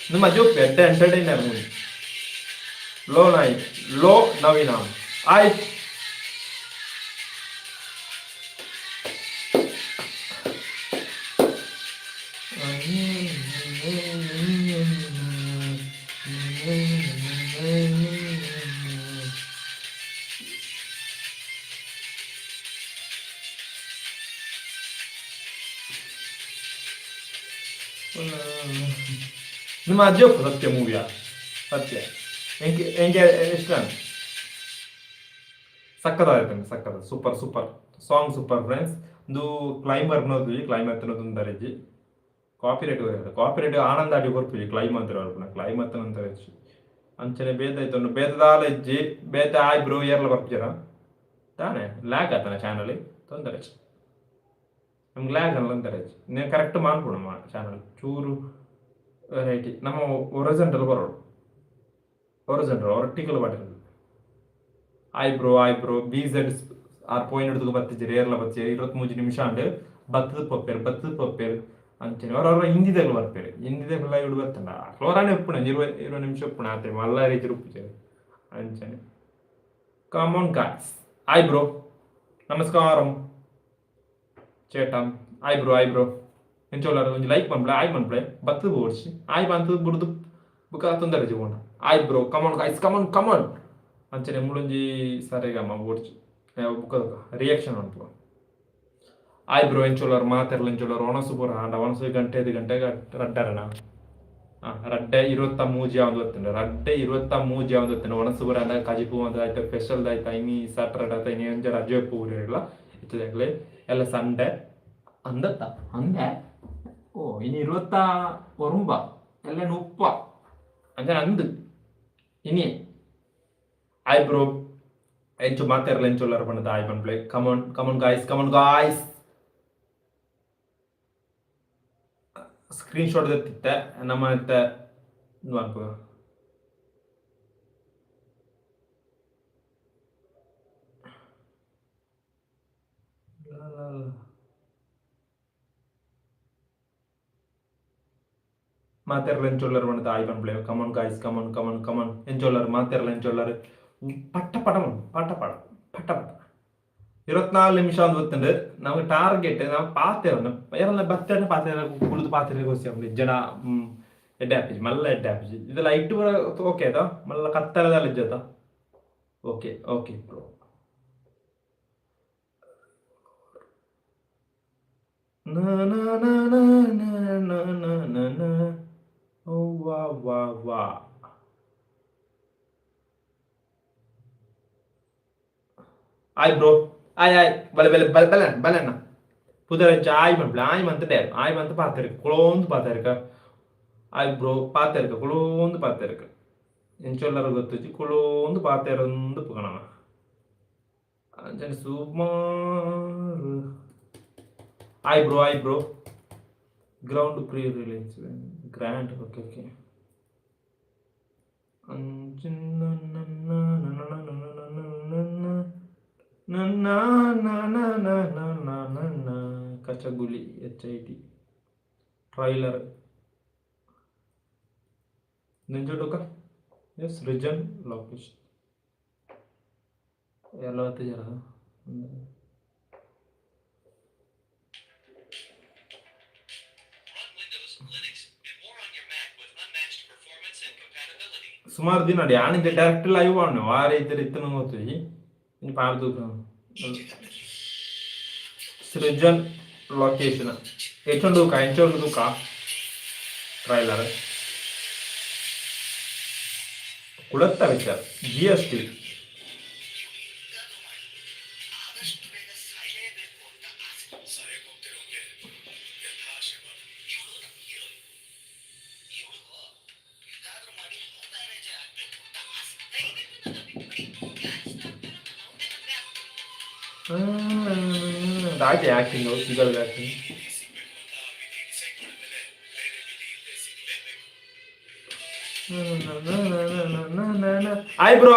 Ini maju beda entertainer nih. Lo Navina. I ini maju satu movie ya. Satu. Enggak istilah. Sakata. Super. Song super friends. Du climber no tuh, climber tuh nonton dari ji. Copyright ಆನಂದ ಆಡಿ ಬರ್ತೀವಿ ಕ್ಲೈಮಾಂತರ ಅಲ್ಪನ ಕ್ಲೈಮಾಂತರ ಅಂತ ಹೆಚ್ಚು ಅಂಚನೆ ಬೇತ ಆಯ್ತು ಬೇತದಾಲ ಇಜ್ಜಿ ಬೇತ ಆಯ್ bro ಏರ್ಲ ಬರ್ತೀರ ತಾನೆ lac ಆತನ ಚಾನಲ್ ತೊಂದರೆ ಹೆಚ್ಚು ನಮ್ಗೆ ಲ್ಯಾಕ್ ಅಲ್ಲ ಅಂತಾರೆ ಹೆಚ್ಚು ನೀವು ಕರೆಕ್ಟ್ ಮಾಡ್ಕೊಡಮ್ಮ ಚಾನಲ್ ಚೂರು ವೆರೈಟಿ ನಮ್ಮ ಒರಿಜೆಂಟಲ್ ಬರೋಡು ಒರ್ಟಿಕಲ್ ಬಾಟಿಲ್ ಆಯ್ ಬ್ರೋ BZ ಆರ್ ಪಾಯಿಂಟ್ ಹಿಡಿದು ಬರ್ತಿದ್ದೀರಿ ಏರ್ಲ ಬರ್ತೀರಿ 23 ನಿಮಿಷ ಅಂಡ್ ಬತ್ತದ ಪಪ್ಪೇರು ಅಂಚನೆ ಅವರವರ ಹಿಂದಿದಾಗ ಬರ್ತಾರೆ ಹಿಂದಿದಾಗೆಲ್ಲ ಇಡು ಬರ್ತಲ್ಲ ಫ್ಲೋರಾನೇ ಉಪ್ಪುಣ 20 ನಿಮಿಷ ಉಪ್ಪುಣ ಆತ ಮಲ್ಲ ರೀತಿ ಉಪ್ಪುತ್ತಾರೆ ಅಂಚನೆ ಕಾಮನ್ ಗಾಯ್ಸ್ ಆಯ್ ಬ್ರೋ ನಮಸ್ಕಾರಂ ചേട്ടാ ಆಯ್ ಬ್ರೋ ಎಂಚೋಲಾರ ಒಂದು ಲೈಕ್ ಮಾಡ್ಬಿಡ ಆಯ್ ಮಾಡ್ಬಿಡೆ ಬತ್ತದ ಓಡಿಸಿ ಆಯ್ ಬಂತದ ಬಿಡ್ದು ಬುಕ್ಕ ತೊಂದರೆ ಜೀವನ ಆಯ್ ಬ್ರೋ ಕಮಾನ್ ಗಾಯ್ಸ್ ಕಮಾನ್ ಅಂಚನೆ ಮುಳುಂಜಿ ಸರಿಗಮ್ಮ ಓಡಿಸಿ ಬುಕ್ಕ ರಿಯಾಕ್ಷನ್ ಉಂಟು ಆಯ್ ಬ್ರೋ ಎಂಚೋಲಾರ ಮಾತೆರ್ಲ ಎಂಚೋಲಾರ ಒಣಸು ಪೂರ ಆಂಡ ಒಣಸು ಗಂಟೆ ರಡ್ಡರನ ರಡ್ಡೆ 23 ಯಾವ್ದು ಗೊತ್ತಿಲ್ಲ ರಡ್ಡೆ 23 ಯಾವ್ದು ಗೊತ್ತಿಲ್ಲ ಒಣಸು ಪೂರ ಅಂದ ಕಜಿಪು ಅಂತ ಆಯ್ತು ಸ್ಪೆಷಲ್ ಆಯ್ತು ಇನಿ ಸ್ಯಾಟರ್ಡೆ ಆಯ್ತು ಇನಿ ಒಂಜ ರಜೆ ಪೂರಿಲ್ಲ ಇತ್ತದಾಗಲೇ ಎಲ್ಲ ಸಂಡೆ ಅಂದತ್ತ ಅಂದೆ ಓ ಇನಿ 21 ಎಲ್ಲ ಉಪ್ಪ ಅಂದ್ರೆ ಅಂದು ಇನಿ ಆಯ್ ಬ್ರೋ ಎಂಚು ಮಾತೆರ್ಲ ಎಂಚೋಲಾರ ಬಂದದ ಆಯ್ ಬಂದ್ಬಿಳೆ ಕಮನ್ ಗಾಯ್ಸ್ ಸ್ಕ್ರೀನ್ ಶಾಟ್ ಎತ್ತಿತ್ತೆ ನಮ್ಮ ಮತ್ತೆ ಅನ್ಕೋ ಮಾತೆರ್ಲ ಎಂಚೋಲ್ಲರ್ ಬಂದದ ಆಯ್ ಬಂದ್ಬಿಳೆ ಕಮನ್ ಗಾಯ್ಸ್ ಕಮನ್ ಎಂಚೋಲ್ಲರ್ ಮಾತೆರ್ಲ ಎಂಚೋಲ್ಲರ್ ಪಟ 24 ನಿಮಿಷ ಅಂತ ಗೊತ್ತುಂಡು ನಮ್ಗೆ ಟಾರ್ಗೆಟ್ ನಾವು ಪಾತೆರನ್ನು ಏರಲ್ಲ ಬತ್ತನೆ ಪಾತೆರ ಕುಳಿದು ಪಾತೆರ ಗೊತ್ತಿ ಜನ ಎಡ್ಡೆ ಆಪಿಜಿ ಮಲ್ಲ ಎಡ್ಡೆ ಆಪಿಜಿ ಇದೆಲ್ಲ ಇಟ್ಟು ಓಕೆ ಆಯ್ತಾ ಮಲ್ಲ ಕತ್ತಲದಲ್ಲಿ ಇಜ್ಜಾತ ಓಕೆ ಬ್ರೋ ವಾ ಆಯ್ ಬ್ರೋ ಆಯ್ ಬಲೆ ಬಲೆಣ್ಣ புதர் ஆய் பண்ணல ஆய் வந்துட்டாரு ஆய் வந்து பார்த்துருக்கு குளோந்து பார்த்துருக்க ஆய் ப்ரோ பார்த்துருக்க குளோந்து பார்த்துருக்கு என் சொல்லற ಗೊತ್ತಿச்சு குளோந்து பார்த்திருந்து போகணும் சுமார் hi bro grand pre release grand okay okay கச்சகுலி HIT ಟ್ರೈಲರ್ ನಿಂಜುಡುಕ ಎಸ್ ರಿಜನ್ ಲೊಕೇಶನ್ ಎಲ್ಲ ಹೊತ್ತಿದ್ದೀರ ಸುಮಾರು ದಿನ ನೋಡಿ ಆನಿಂದ ಡೈರೆಕ್ಟ್ ಲೈವ್ ಆಡ್ನು ವಾರ ಇದ್ದರೆ ಇತ್ತನ ಹೋಗ್ತೀವಿ ಇನ್ನು ಪಾರ್ದು ಸೃಜನ್ ಲೊಕೇಶನ್ ಹೆಚ್ಚೊಂದು ಕಾ ಟ್ರೈಲರ್ ಕುಳತ್ತ ವಿಚಾರ GST ಆಯ್ತು ಆ್ಯಕ್ಟಿಂಗು ಸಿಗಲ್ದು acting Hi bro.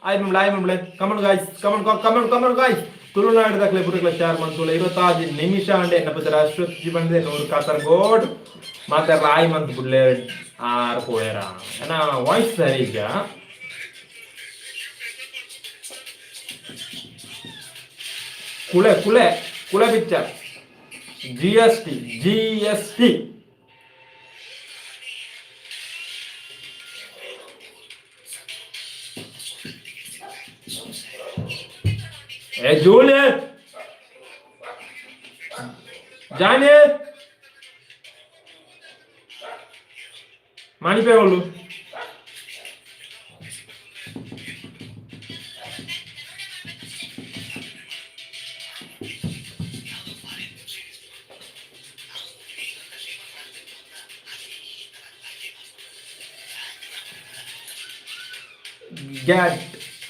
Hi mamle. Come on guys. Tulunadu ದಾಖಲೆ ಪುಟಗಳ ಶೇರ್ ಮಾಡ್ಕೊಳ್ಳಿ 25 ನಿಮಿಷ ಅಂಡೆ ನಪದರ ಅಶ್ವಥ್ ಜೀವನದ ನೂರು ಕಾಸರಗೋಡ್ ಮಾತಾರ ಆಯ್ ಮಂತ್ ಬುಡ್ಲೆ ಆರ್ ಕೋಯರ ಏನ ವಾಯ್ಸ್ ಸರಿ ಈಗ ಕುಳೆ picture GST Julie Johnny Mani pe olu Get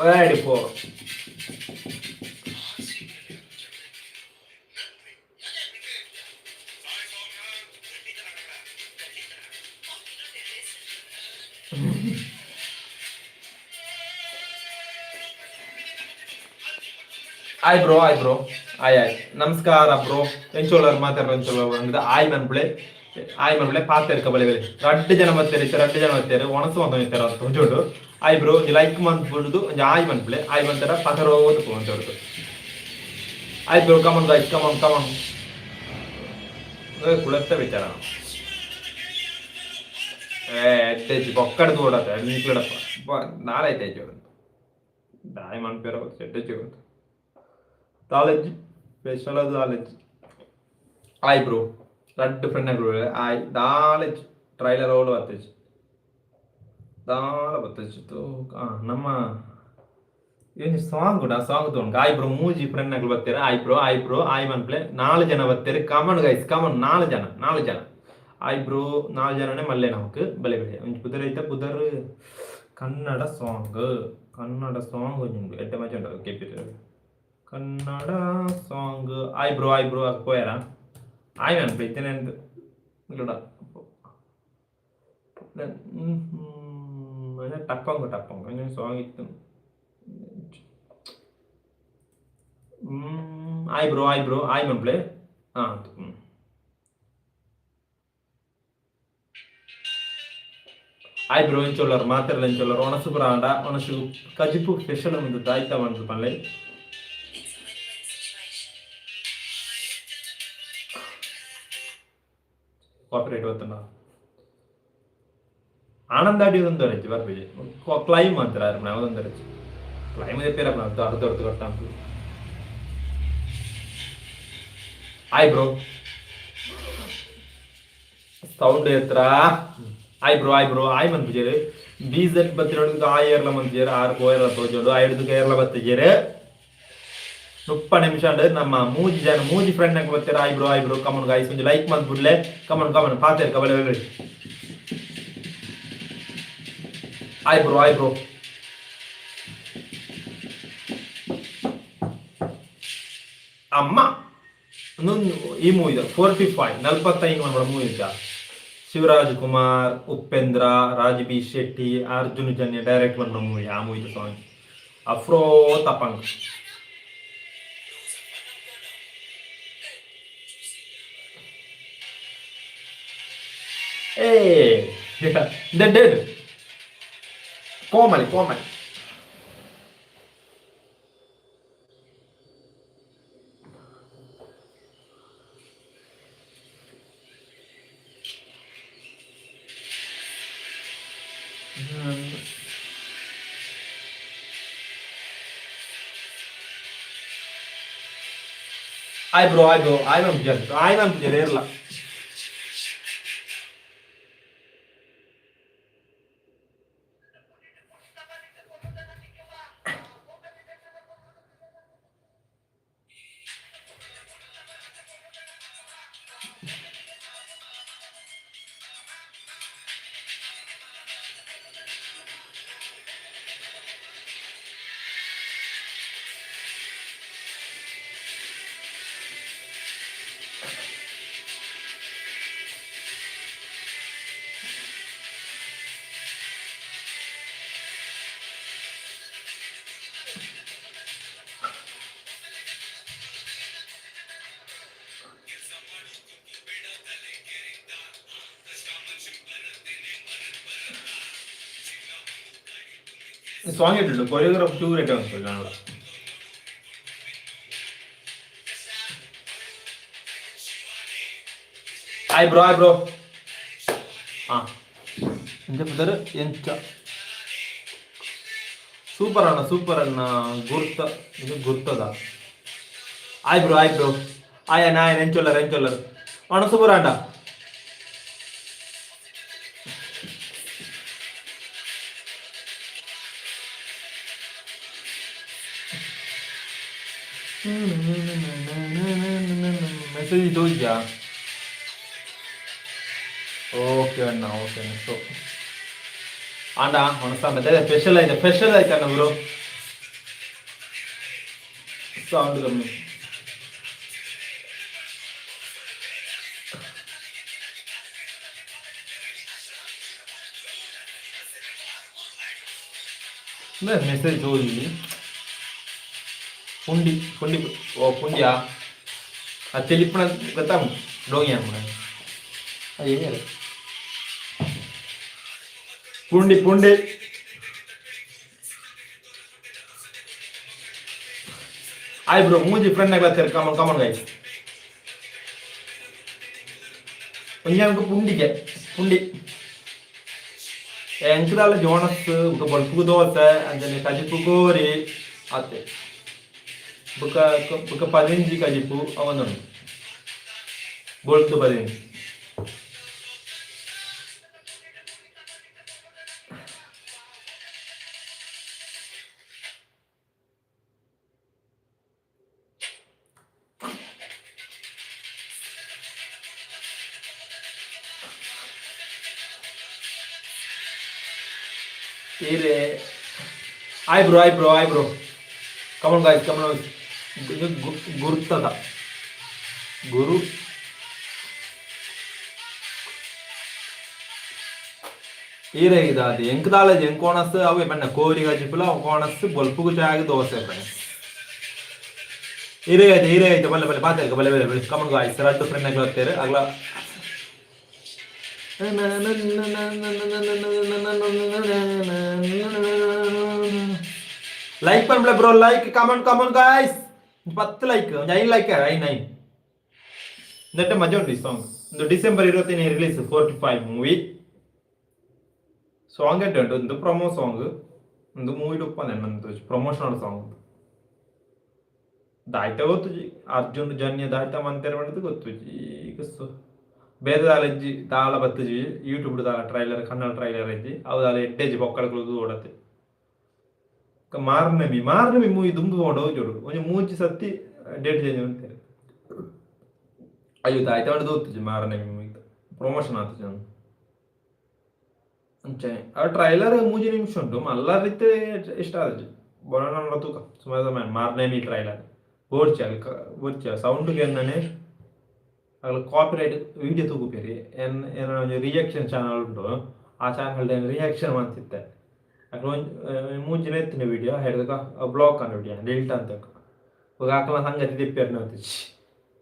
ready for Hi bro. Hi. Namaskara bro. Encholar ಮಾತಾಡ್ರ encholar ಅಂದ್ರೆ ಆಯ್ ಮನ್ಪ್ಲೆ ಪಾತೆರ್ಕ ಬಲೆವೆಲೆ ರಡ್ಡು ಜನ ಮತ್ತೇರು ಒಣಸು ಅಂತ ಅಂತ ಒಂಚೋಡು ಆಯ್ ಬ್ರೋ ಲೈಕ್ ಮಂತ್ ಬಿಡುದು ಒಂಜ ಆಯ್ ಮನ್ಪ್ಲೆ ಆಯ್ ಮಂತರ ಪಕರೋದು ಒಂಚೋಡು ಆಯ್ ಬ್ರೋ ಕಮನ್ ಗೈಸ್ ಕಮನ್ ಕುಳತ್ತ ವಿಚಾರ ಎಟ್ಟೆಚ್ಚಿ ಪೊಕ್ಕಡ್ದು ಓಡತ್ತೆ ನೀಕ್ಲಡಪ್ಪ ನಾಳೆ ಐತೆ ಆಯ್ ಮನ್ಪೇರ ಎಟ್ಟೆಚ್ಚಿ Knowledge, special knowledge. Hi bro, that different agree. I knowledge trailer all battach. Dala battach to ನಮ್ಮ ಏನು ಸಾಂಗ್ ಗುಡ ಸಾಂಗ್ ತಗೊಂಡು ಆಯ್ ಬ್ರೋ ಮೂಜಿ ಫ್ರೆಂಡ್ ಆಗ್ಲು ಬರ್ತೀರಾ ಆಯ್ ಬ್ರೋ ಆಯ್ ಮನ್ಪ್ಲೆ 4 ಜನ ಬರ್ತೀರಿ ಕಮನ್ ಗೈಸ್ ಕಮನ್ 4 ಜನ ಆಯ್ ಬ್ರೋ 4 ಜನನೇ ಮಲ್ಲೆ ನಮಕ್ ಬಲೆ ಒಂಜಿ ಪುದರ್ ಐತ ಪುದರ್ ಕನ್ನಡ ಸಾಂಗ್ ಒಂಜಿ ಎಡ್ಡೆ ಮಜ ಉಂಟು ಕೆಪಿಟಲ್ ಕನ್ನಡ ಸಾಂಗ್ ಆಯ್ ಬ್ರೋ ಹೋಯಾರ ಆಯ್ ನಾನು ಬೈತೇನೆ ಅಂತ ಇಲ್ಲಡ ಟಪ್ಪಂಗ ಸಾಂಗ್ ಇತ್ತು ಆಯ್ ಬ್ರೋ ಆಯ್ ಮನ್ಪ್ಲೆ ಆಯ್ ಬ್ರೋ ಎಂಚೊಲ್ಲರು ಮಾತಾಡಲ್ಲ ಎಂಚೊಲ್ಲರು ಒಣಸು ಬ್ರಾಂಡ ಒಣಸು ಕಜಿಪು ಸ್ಪೆಷಲ್ ಒಂದು ದಾಯ್ತ ಮಾಡ್ದು ಪಲ್ಲೆ ಕಾಪರೇಟ್ ಗೊತ್ತಲ್ಲ ಆನಂದಾಡಿ ಒಂದು ರಚಿ ಬರ್ಬೇಡಿ ಕ್ಲೈಮ್ ಅಂತಾರೆ ಯಾವ್ದೊಂದು ರಚಿ ಕ್ಲೈಮ್ ಪೇರಪ್ಪ ಅರ್ಧ ಕಟ್ಟ ಅಂತ ಆಯ್ ಬ್ರೋ ಸೌಂಡ್ ಎತ್ತರ ಆಯ್ ಬ್ರೋ ಆಯ್ ಮಂತ್ಜೇರು BZ ಬತ್ತಿರೋದು ಆಯ್ ಏರ್ಲ ಮಂತ್ಜೇರು 6 ಕೋಯರ್ಲ ತೋಜೋಡು 5 ಕೇರಳ ಬತ್ತಿಜೇರು 30 ನಿಮಿಷ ನಮ್ಮ ಮೂಜಿ ಫ್ರೆಂಡ್ ನಾಗ ಬರ್ತಾರೆ. ಐಬ್ರೋ ಕಮನ್ ಗೈಸ್ ಒಂದು ಲೈಕ್ ಮಾಡ್ಬಿಡ್ಲೆ. ಕಮನ್ ಪಾತೇರ್ ಕಬಲೆ ಐಬ್ರೋ ಅಮ್ಮ ಈ ಮೂವಿ 45 ಮೂವಿ ಇದ್ದ. ಶಿವರಾಜ್ ಕುಮಾರ್, ಉಪೇಂದ್ರ, ರಾಜ್ ಬಿ ಶೆಟ್ಟಿ, ಅರ್ಜುನ್ ಜನ್ಯ ಡೈರೆಕ್ಟ್ ಮಾಡಿದ ಮೂವಿ. ಆ ಮೂವಿ ಸಾಂಗ್ ಅಫ್ರೋ ತಪಂಗ್. Dead. Comedy. Eyebrow. I'm ಇರಲ್ಲ. ಸಾಂಗ್ ಇಟ್ಟಿಲ್ಲ, ಕೊರಿಯೋಗ್ರಾಫ್ ಚೂರ್ ಐತೆ ಅನ್ಸ್ಬೇಕು ಕನ್ನಡ. ಐಬ್ರೋ ಹಾಂ ಎಂಚ ಪುದರ್ ಎಂಚ ಸೂಪರ್ ಅಣ್ಣ ಗುರ್ತದ. ಐಬ್ರೋ ಆಯನ ಎಂಚೊಲ್ಲರ್ ಅಣ್ಣ ಸೂಪರ್ ಅಂಡ. ಮೆಸೇಜ್ ಇದು ಇದೆಯಾ? ಓಕೆ ಅಣ್ಣ ಸೊ ಆಂಡ ಮತ್ತೆ ಸ್ಪೆಷಲ್ ಆಯ್ತು ಅಣ್ಣ ಬ್ರೋ. ಸೌಂಡ್ ಕಮ್ಮಿ. ಮೆಸೇಜ್ ಓದಿ ಪುಂಡಿ ಪುಂಡಿಯಾ ಚೆಲ್ಲಿಪ್ಪಣ ಗೊತ್ತಾ ಡೋಂಗಿ ಅಮ್ಮ ಅಯ್ಯ ಪುಂಡಿ ಆಯ್ ಬ್ರೋ ಮೂಜಿ ಫ್ರೆಂಡ್ ಆಗಿ ಬರ್ತಾರೆ. ಕಮನ್ ಗೈಸ್ ಒಂಜಾನಕ್ಕೆ ಪುಂಡಿ ಎಂಕದಾಲ ಜೋನಸ್ ಬಲ್ಪು ದೋಸೆ ಅಂಜನೆ ಕಜಿಪು ಕೋರಿ ಅತ್ತೆ ಬುಕ್ಕ 15 ಕಜಿಪು ಅವನೊಂದು ಬೋಲ್ತು 15. ಐಬ್ರೋ ಕಮನ್ ಗಾಯ್ಸ್ ಗುರ್ತದ ಗುರು ಈರೇಗಿದ ಅದು ಎಂಕದಾಳಜಿ ಎಂಕೋಣಸ್ ಅವೇ ಬಣ್ಣ ಕೋರಿ ಗಜಿಪುಲ ಕೋಣಸ್ ಬೊಲ್ಪುಗು ಚಾಗಿ ದೋಸೆ ಫ್ರೆಂಡ್ಸ್ ಈರೇಗೈತೆ ಬಲ್ಲೆ ಪಾತೇರ್ಕ ಬಲ್ಲೆ ಕಮನ್ ಗಾಯ್ಸ್ ರಡ್ಡು ಫ್ರೆಂಡ್ ಆಗಿ ಹೋಗ್ತಾರೆ ಅಗ್ಲ ಲೈಕ್ ಪನ್ಬಿಡ bro like comment guys 10 like 9 ನೆಟ್ಟೆ ಮಜಾ ಉಂಟು ಈ ಸಾಂಗ್. ಒಂದು ಡಿಸೆಂಬರ್ 25 ರಿಲೀಸ್ 45 ಮೂವಿ ಸಾಂಗ್ ಎಟ್ಟೆ ಉಂಟು ಒಂದು ಪ್ರೊಮೋ ಸಾಂಗ್ ಒಂದು ಮೂವಿ ಉಪ್ಪಂದೆ ನಂದು ಪ್ರಮೋಷನಲ್ ಸಾಂಗ್ ದಾಯ್ತ ಗೊತ್ತುಜಿ ಅರ್ಜುನ್ ಜನ್ಯ ದಾಯ್ತ ಮಂತೇರ್ ಮಾಡಿದ್ದು ಗೊತ್ತುಜಿ ಈಗ ಬೇರೆ ದಾಲಜ್ಜಿ ದಾಳ ಬತ್ತಜಿ ಯೂಟ್ಯೂಬ್ ದಾಲ ಟ್ರೈಲರ್ ಕನ್ನಡ ಟ್ರೈಲರ್ ಇಜ್ಜಿ ಅವು ದಾಲ ಎಡ್ಡೆಜಿ ಬೊಕ್ಕಳಗಳು ಓಡತ್ತೆ ಮಾರ್ನಮಿ ಮೂವಿ ದುಂಬು ಕೊಂಡು ಹೋಗ್ಜೋಡು ಒಂಜಿ ಮೂಜಿ ಸತಿ ಡೇಟ್ ಚೇಂಜ್ ಮಾಡ್ತಾರೆ. ಅಯ್ಯೋ ಆಯ್ತು ಅವಳು ದೋತಿಜಿ ಮಾರ್ನಮಿ ಮೂವಿ ಪ್ರಮೋಷನ್ ಆತಜಿ ಅಂಚೆ ಆ ಟ್ರೈಲರ್ ಮೂಜಿ ನಿಮಿಷ ಉಂಟು ಮಲ್ಲ ರೀತಿ ಇಷ್ಟ ಆದಜಿ ಬರೋಣ ತೂಕ ಸುಮಾರು ಮಾರ್ನಮಿ ಟ್ರೈಲರ್ ಓಡ್ಚಿ ಅಲ್ಲಿ ಓಡ್ಚಿ ಸೌಂಡ್ಗೆ ಎಂದನೆ ಅಲ್ಲಿ ಕಾಪಿರೈಟ್ ವಿಡಿಯೋ ತೂಗುಪೇರಿ ಏನೋ ರಿಯಾಕ್ಷನ್ ಚಾನಲ್ ಉಂಟು ಆ ಚಾನಲ್ ರಿಯಾಕ್ಷನ್ ಮಾಡ್ತಿದ್ದೆ ಮೂಜಿನ ಎತ್ತಿನ ವಿಡಿಯೋ ಹೇಳಿದಾಗ ಬ್ಲಾಕ್ ಅನ್ನ ವಿಡಿಯೋ ಡಿಲ್ಟ್ ಅಂತ ಹಾಕಲ ಸಂಗತಿ ತಿಪ್ಪೇರ್ನ ಹೋಗ್ತಿಚ್ಚಿ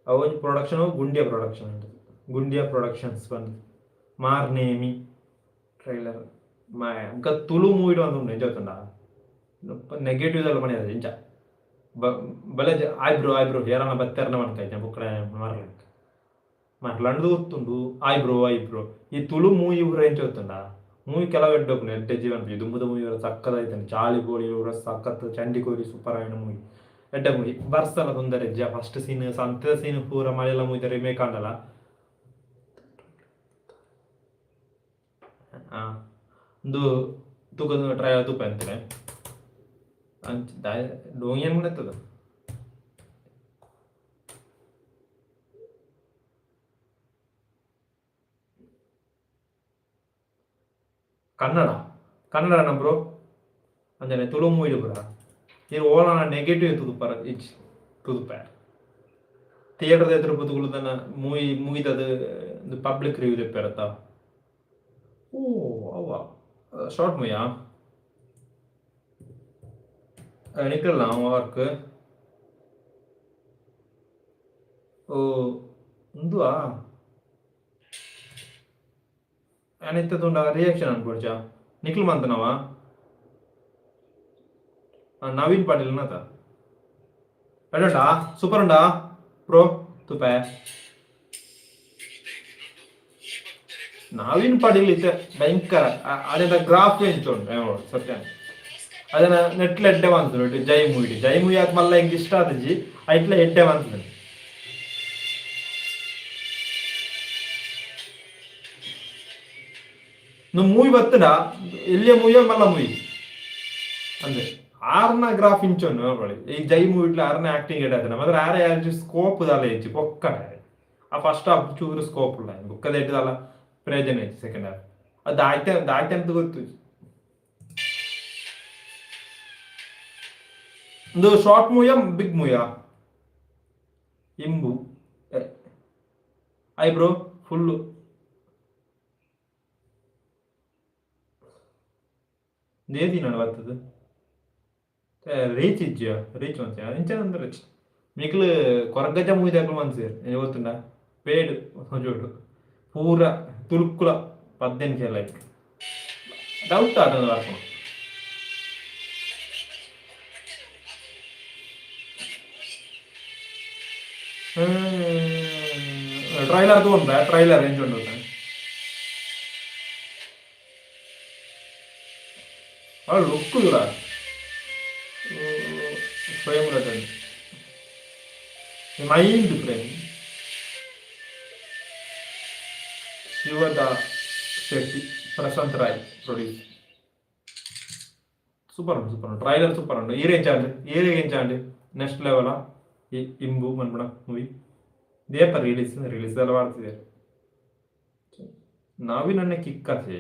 ಅವು ಪ್ರೊಡಕ್ಷನ್ ಗುಂಡಿಯ ಪ್ರೊಡಕ್ಷನ್ ಉಂಟು ಗುಂಡಿಯ ಪ್ರೊಡಕ್ಷನ್ಸ್ ಬಂದು ಮಾರ್ನೇಮಿ ಟ್ರೈಲರ್ ఇంకా ತುಳು ಮೂವಿಡು ಒಂದು ಉಂಟು ಎಂಜೋತ್ತುಂಡ ನೆಗೆಟಿವ್ ಎಲ್ಲ ಮನೆ ಇಂಚ ಬಲೆ ಆಯ್ಬ್ರೋ ಯಾರನ್ನ ಬತ್ತಾರನ ಮಾಡ್ತಾ ಬುಕ್ಕಡೆ ಮಾರ್ಲಕ್ಕೆ ಮಾರ್ಲಂಡು ಗೊತ್ತುಂಡು ಆಯ್ಬ್ರೋ ಈ ತುಳು ಮೂವಿ ಇವ್ರ ಎಂಜೋತ್ತುಂಡ ಮೂವಿ ಕೆಲವು ಎಡ್ಡೋಪುನ ಎಡ್ಡೆ ಜೀವನ ದುಂಬುದ ಮೂವಿ ಇವರ ಸಕ್ಕದಾಯ್ತಾನೆ ಚಾಲಿ ಗೋಳಿ ಇವರ ಸಕ್ಕತ್ ಚಂಡಿ ಕೋರಿ ಸೂಪರ್ ಆಯ್ನ ಮೂವಿ ಎಡ್ಡೆ ಮೂವಿ ಬರ್ಸಲ್ಲ ತೊಂದರೆ ಫಸ್ಟ್ ಸೀನ್ ಸಂತದ ಸೀನ್ ಪೂರ ಮಳೆಲ್ಲ ಮೂವಿ ರಿಮೇಕ್ ಆಂಡಲ್ಲ ಒಂದು ತೂಕದ ಟ್ರೈ ತುಪ್ಪ ಅಂತಾರೆ ಡೋಂಗಿ ಏನು ಮಾಡತ್ತದ ಕನ್ನಡ ಬ್ರೋ ಅಂಜನೆ ತುಳು ಮೂವಿ ಬರ ಇದು ಓಲ ನೆಗೆಟಿವ್ ತುದುಪರ ಇಚ್ ತುದುಪ ಥಿಯೇಟರ್ ಎದುರು ಬದುಕುದನ್ನ ಮೂವಿ ಮುಗಿದದು ಪಬ್ಲಿಕ್ ರಿವ್ಯೂ ತೆಪ್ಪಿರತ್ತ ಓ ಅವ್ವ ಶಾರ್ಟ್ ಮೂವಿಯಾ ನಿಕ್ಕಲ್ಲ ವರ್ಕ್ ಓ ಮುಂದುವಾ ಅನಿತ್ತುಂಡ ರಿಯಾಕ್ಷನ್ ಅನ್ಕೊಡ್ಚಾ ನಿಖಿಲ್ ಮಂತನವ ನವೀನ್ ಪಾಟೀಲ್ ನತ ಎಡುಂಡಾ ಸೂಪರ್ ಉಂಡಾ ಪ್ರೋ ತುಪ್ಪ ನವೀನ್ ಪಾಟೀಲ್ ಇತ್ತೆ ಭಯಂಕರ ಅದೇ ಗ್ರಾಫ್ ಎಂಚುಂಡು ಸತ್ಯ ಅದನ್ನ ನೆಟ್ಲ ಎಡ್ಡೆ ಬಂತು ಜೈ ಮೂವಿ ಯಾಕೆ ಮಲ್ಲ ಹೆಂಗೆ ಇಷ್ಟ ಆದಜ್ಜಿ ಐಟ್ಲ ಎಡ್ಡೆ ಬಂತು ಮೂವಿ ಬತ್ತಡ ಎಲ್ಲಿಯ ಮೂವಿಯೋ ಮಲ್ಲ ಮೂವಿ ಅಂದ್ರೆ ಆರ್ನ ಗ್ರಾಫ್ ಇಂಚೊಂದು ಈ ಜೈ ಮೂವಿ ಆರ್ನ ಆಕ್ಟಿಂಗ್ ಇಡೋದನ್ನ ಮಾತ್ರ ಆರೆ ಸ್ಕೋಪ್ ದಲ್ಲ ಹೆಚ್ಚು ಪೊಕ್ಕಡ ಆ ಫಸ್ಟ್ ಹಾಫ್ ಚೂರು ಸ್ಕೋಪ್ ಇಲ್ಲ ಬುಕ್ಕದ ಇಟ್ಟದಲ್ಲ ಪ್ರಯೋಜನ ಹೆಚ್ಚು ಸೆಕೆಂಡ್ ಹಾಫ್ ಅದು ಆಯ್ತೆ ಅಂತ ಗೊತ್ತು ಒಂದು ಶಾರ್ಟ್ ಮೂವಿಯಾ ಬಿಗ್ ಮೂವಿಯಾ ಇಂಬು ಐಬ್ರೋ ಫುಲ್ಲು ನೇದಿ ನಾನು ಬರ್ತದೆ ರೀಚ್ ಇಜ್ಜಿಯ ರೀಚ್ ಮನ್ಸ ಇಂಚನಂದ್ರೆ ರೀಚ್ ಮಿಕ್ಲು ಕೊರಗಜ ಮೂವಿ ದಾಖಲು ಮನ್ಸೇರ್ ಗೊತ್ತುಂಡ ಪೇಡ್ ಜೋಡು ಪೂರ ತುಳುಕುಲ 18 ಲೈಕ್ ಡೌಟ್ ಆದದ್ದು ಬರ್ಕೊಂಡು ಟ್ರೈಲರ್ ತಗೊಂಡ ಟ್ರೈಲರ್ ಎಂಚುಂಡು ಅವಳು ಲುಕ್ಕು ದೂರ ಫ್ರೇಮ್ ರಟನ್ ಮೈಂಡ್ ಫ್ರೇಮ್ ಶಿವದ ಶೆಟ್ಟಿ ಪ್ರಶಾಂತ್ ರಾಯ್ ಪ್ರೊಡ್ಯೂಸ್ ಸೂಪರ್ ಉಂಟು ಟ್ರೈಲರ್ ಸೂಪರ್ ಉಂಟು ಏರಿಯ ಎಂಚಾಂಡ್ ನೆಕ್ಸ್ಟ್ ಲೆವೆಲ ಇಂಬು ಮನ್ಪಣ ಮೂವಿ ದೇಪ ರಿಲೀಸ್ ಎಲ್ಲ ಮಾಡ್ತಿದ್ದಾರೆ ನಾವಿನ ಕಿಕ್ಕಸೆ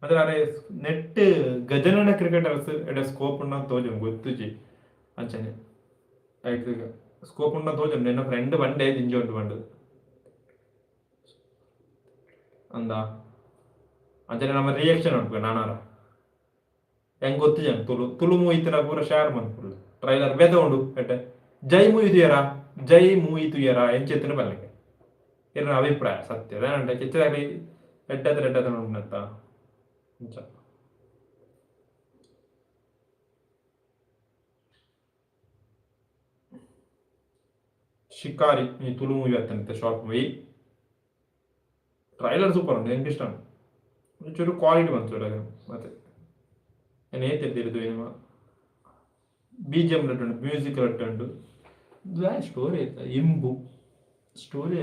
ಅದ್ರ ಅರೆ ನೆಟ್ ಗಜನನ ಕ್ರಿಕೆಟರ್ಸ್ ಎಡೆ ಸ್ಕೋಪ್ ಉಂಡ ತೋಜಂ ಗೊತ್ತುಜಿ ಅಂಚನೆ ಆಯ್ತು ಸ್ಕೋಪ್ ಉಂಡ ತೋಜಂ ನನ್ನ ಫ್ರೆಂಡ್ ಬಂಡೆ ದಿಂಜೊಂಡು ಬಂಡು ಅಂದ ಅಂಚನೆ ನಮ್ಮ ರಿಯಾಕ್ಷನ್ ಉಂಟು ನಾನಾರ ಹೆಂಗ್ ಗೊತ್ತುಜಂ ತುಳು ಮೂವಿ ತರ ಪೂರ ಶೇರ್ ಮಾಡ್ಕೊಳ್ಳು ಟ್ರೈಲರ್ ಬೇದ ಉಂಡು ಎಟ್ಟೆ ಜೈ ಮೂವಿ ತುಯರ ಎಂಚೆತ್ತಿನ ಬಲ್ಲಕ್ಕೆ ಇರ ಅಭಿಪ್ರಾಯ ಸತ್ಯ ಅದೇನಂటే ಚಿತ್ರದಲ್ಲಿ ಎಡ್ಡದ ಉಂಟಂತ ಶಿಕಾರಿ ಈ ತುಳು ಮೂವಿ ಆಗ್ತಾನೆ ಶಾರ್ಟ್ ಮೂವಿ ಟ್ರೈಲರ್ ಸೂಪರ್ ಉಂಟು എനിക്ക് ഇഷ്ടമാണ് ಒಂಚೂರು ಕ್ವಾಲಿಟಿ ಬಂತು ಮತ್ತೆ ಏನು ಏತಿರ್ತಿರೋದು ಏನು BGM ಇಟ್ಟುಂಟು ಮ್ಯೂಸಿಕ್ ಇಟ್ಟುಂಟು ಸ್ಟೋರಿ ಆಯ್ತಾ ಇಂಬು ಸ್ಟೋರಿ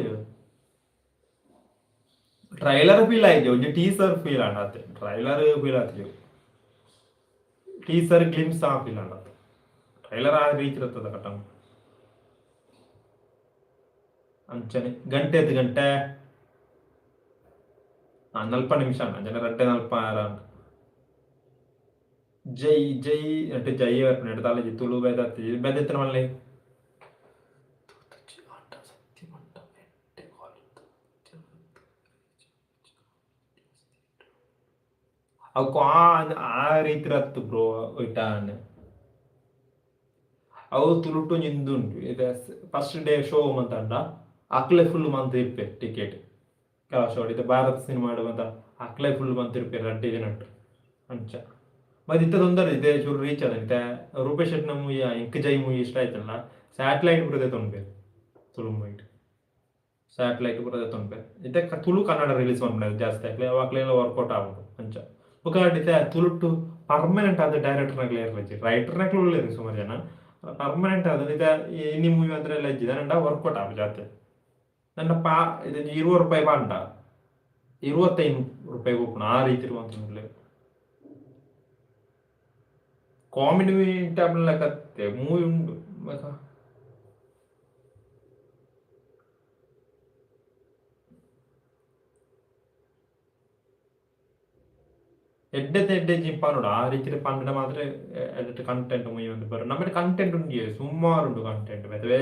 ಟ್ರೈಲರ್ ಫೀಲ್ ಆಯ್ತು ಒಂದು ಟೀಸರ್ ಫೀಲ್ ಆಡತ್ತೆ ಟ್ರೈಲರ್ ಫೀಲ್ ಆಗ್ತೀವಿ ಟೀಸರ್ ಗ್ಲಿಮ್ಸ್ ಹಾಕಿಲ್ಲ ಟ್ರೈಲರ್ ಆ ರೀತಿ ಇರ್ತದ ಕಟ್ಟ ಅಂಚನೆ ಗಂಟೆ ನಲ್ಪ ನಿಮಿಷ ಅಂಚನೆ 2:40 ಜೈ అంటే జై వరకు తలజి తులు బెదెత్తిన మళ్ళీ ಅವು ಆ ರೀತಿ ರತ್ತು ಬ್ರೋ ಇಟ್ಟಾನೆ ಅವು ತುಳುಟು ನಿಂದುಂಟು ಇದು ಫಸ್ಟ್ ಡೇ ಶೋ ಮಂತಂಡ ಅಕ್ಲೆ ಫುಲ್ ಮಂತ್ ಇರ್ಪೇರು ಟಿಕೆಟ್ ಕೆಲವು ಶೋ ಇದು ಭಾರತ ಸಿನಿಮಾ ಮಂತ ಅಕ್ಲೆ ಫುಲ್ ಮಂತ್ ಇರ್ಪೇರು 2 ದಿನಟ್ಟು ಅಂಚ ಮತ್ತೆ ಇತ್ತ ತೊಂದರೆ ಇದೆ ಚೂರು ರೀಚ್ ಅದ ಇಂತ ರೂಪೇಶ್ ಶೆಟ್ನ ಮೂವಿ ಇಂಕ್ ಜೈ ಮೂವಿ ಇಷ್ಟ ಆಯ್ತಲ್ಲ ಸ್ಯಾಟಲೈಟ್ ಬರೋದೇ ತೊಂದ್ಬೇಕು ತುಳು ಮೂವಿ ಸ್ಯಾಟಲೈಟ್ ಬರೋದೇ ತೊಂದ್ಬೇಕು ಇದಕ್ಕೆ ತುಳು ಕನ್ನಡ ರಿಲೀಸ್ ಮಾಡ್ಬಿಡೋದು ಜಾಸ್ತಿ ಆಗ್ಲಿ ಅವಾಗಲೆಲ್ಲ ವರ್ಕೌಟ್ ಆಗ್ಬೋದು ಅಂಚ ಬುಕ್ಕಾಡಿతే ತುಳುಟ್ಟು ಪರ್ಮನೆಂಟ್ ಆದ ಡೈರೆಕ್ಟರ್ನಾಗ್ಲೇ ಇರಲಿ ರೈಟರ್ನಾಗ್ಲೂ ಉಳ್ಳೇರಿ ಸುಮಾರು ಜನ ಪರ್ಮನೆಂಟ್ ಆದ ಇದು ಇನ್ನಿ ಮೂವಿ ಅಂದ್ರೆ ಎಲ್ಲ ಇದ್ದಿದೆ ನಂಡ ವರ್ಕೌಟ್ ಆಗ ಜಾಸ್ತಿ ನನ್ನ ಇದು ₹20 ಬಾಂಡ ₹25 ಹೋಗೋಣ ಆ ರೀತಿ ಇರುವಂತ ಕಾಮಿಡಿ ಟೈಮ್ಲ ಕತ್ತೆ ಮೂವಿ ಉಂಟು ಎಡ್ಡೆ ಜಿಂಪ ನೋಡು ಆ ರೀತಿ ಪಂಡ ಮಾತ್ರ ಎಡ್ಡೆ ಕಂಟೆಂಟ್ ಮೂವಿ ಒಂದು ಬರೋ ನಮ್ಮಲ್ಲಿ ಕಂಟೆಂಟ್ ಉಂಟು ಸುಮಾರು ಉಂಟು ಕಂಟೆಂಟ್ ಬೇರೆ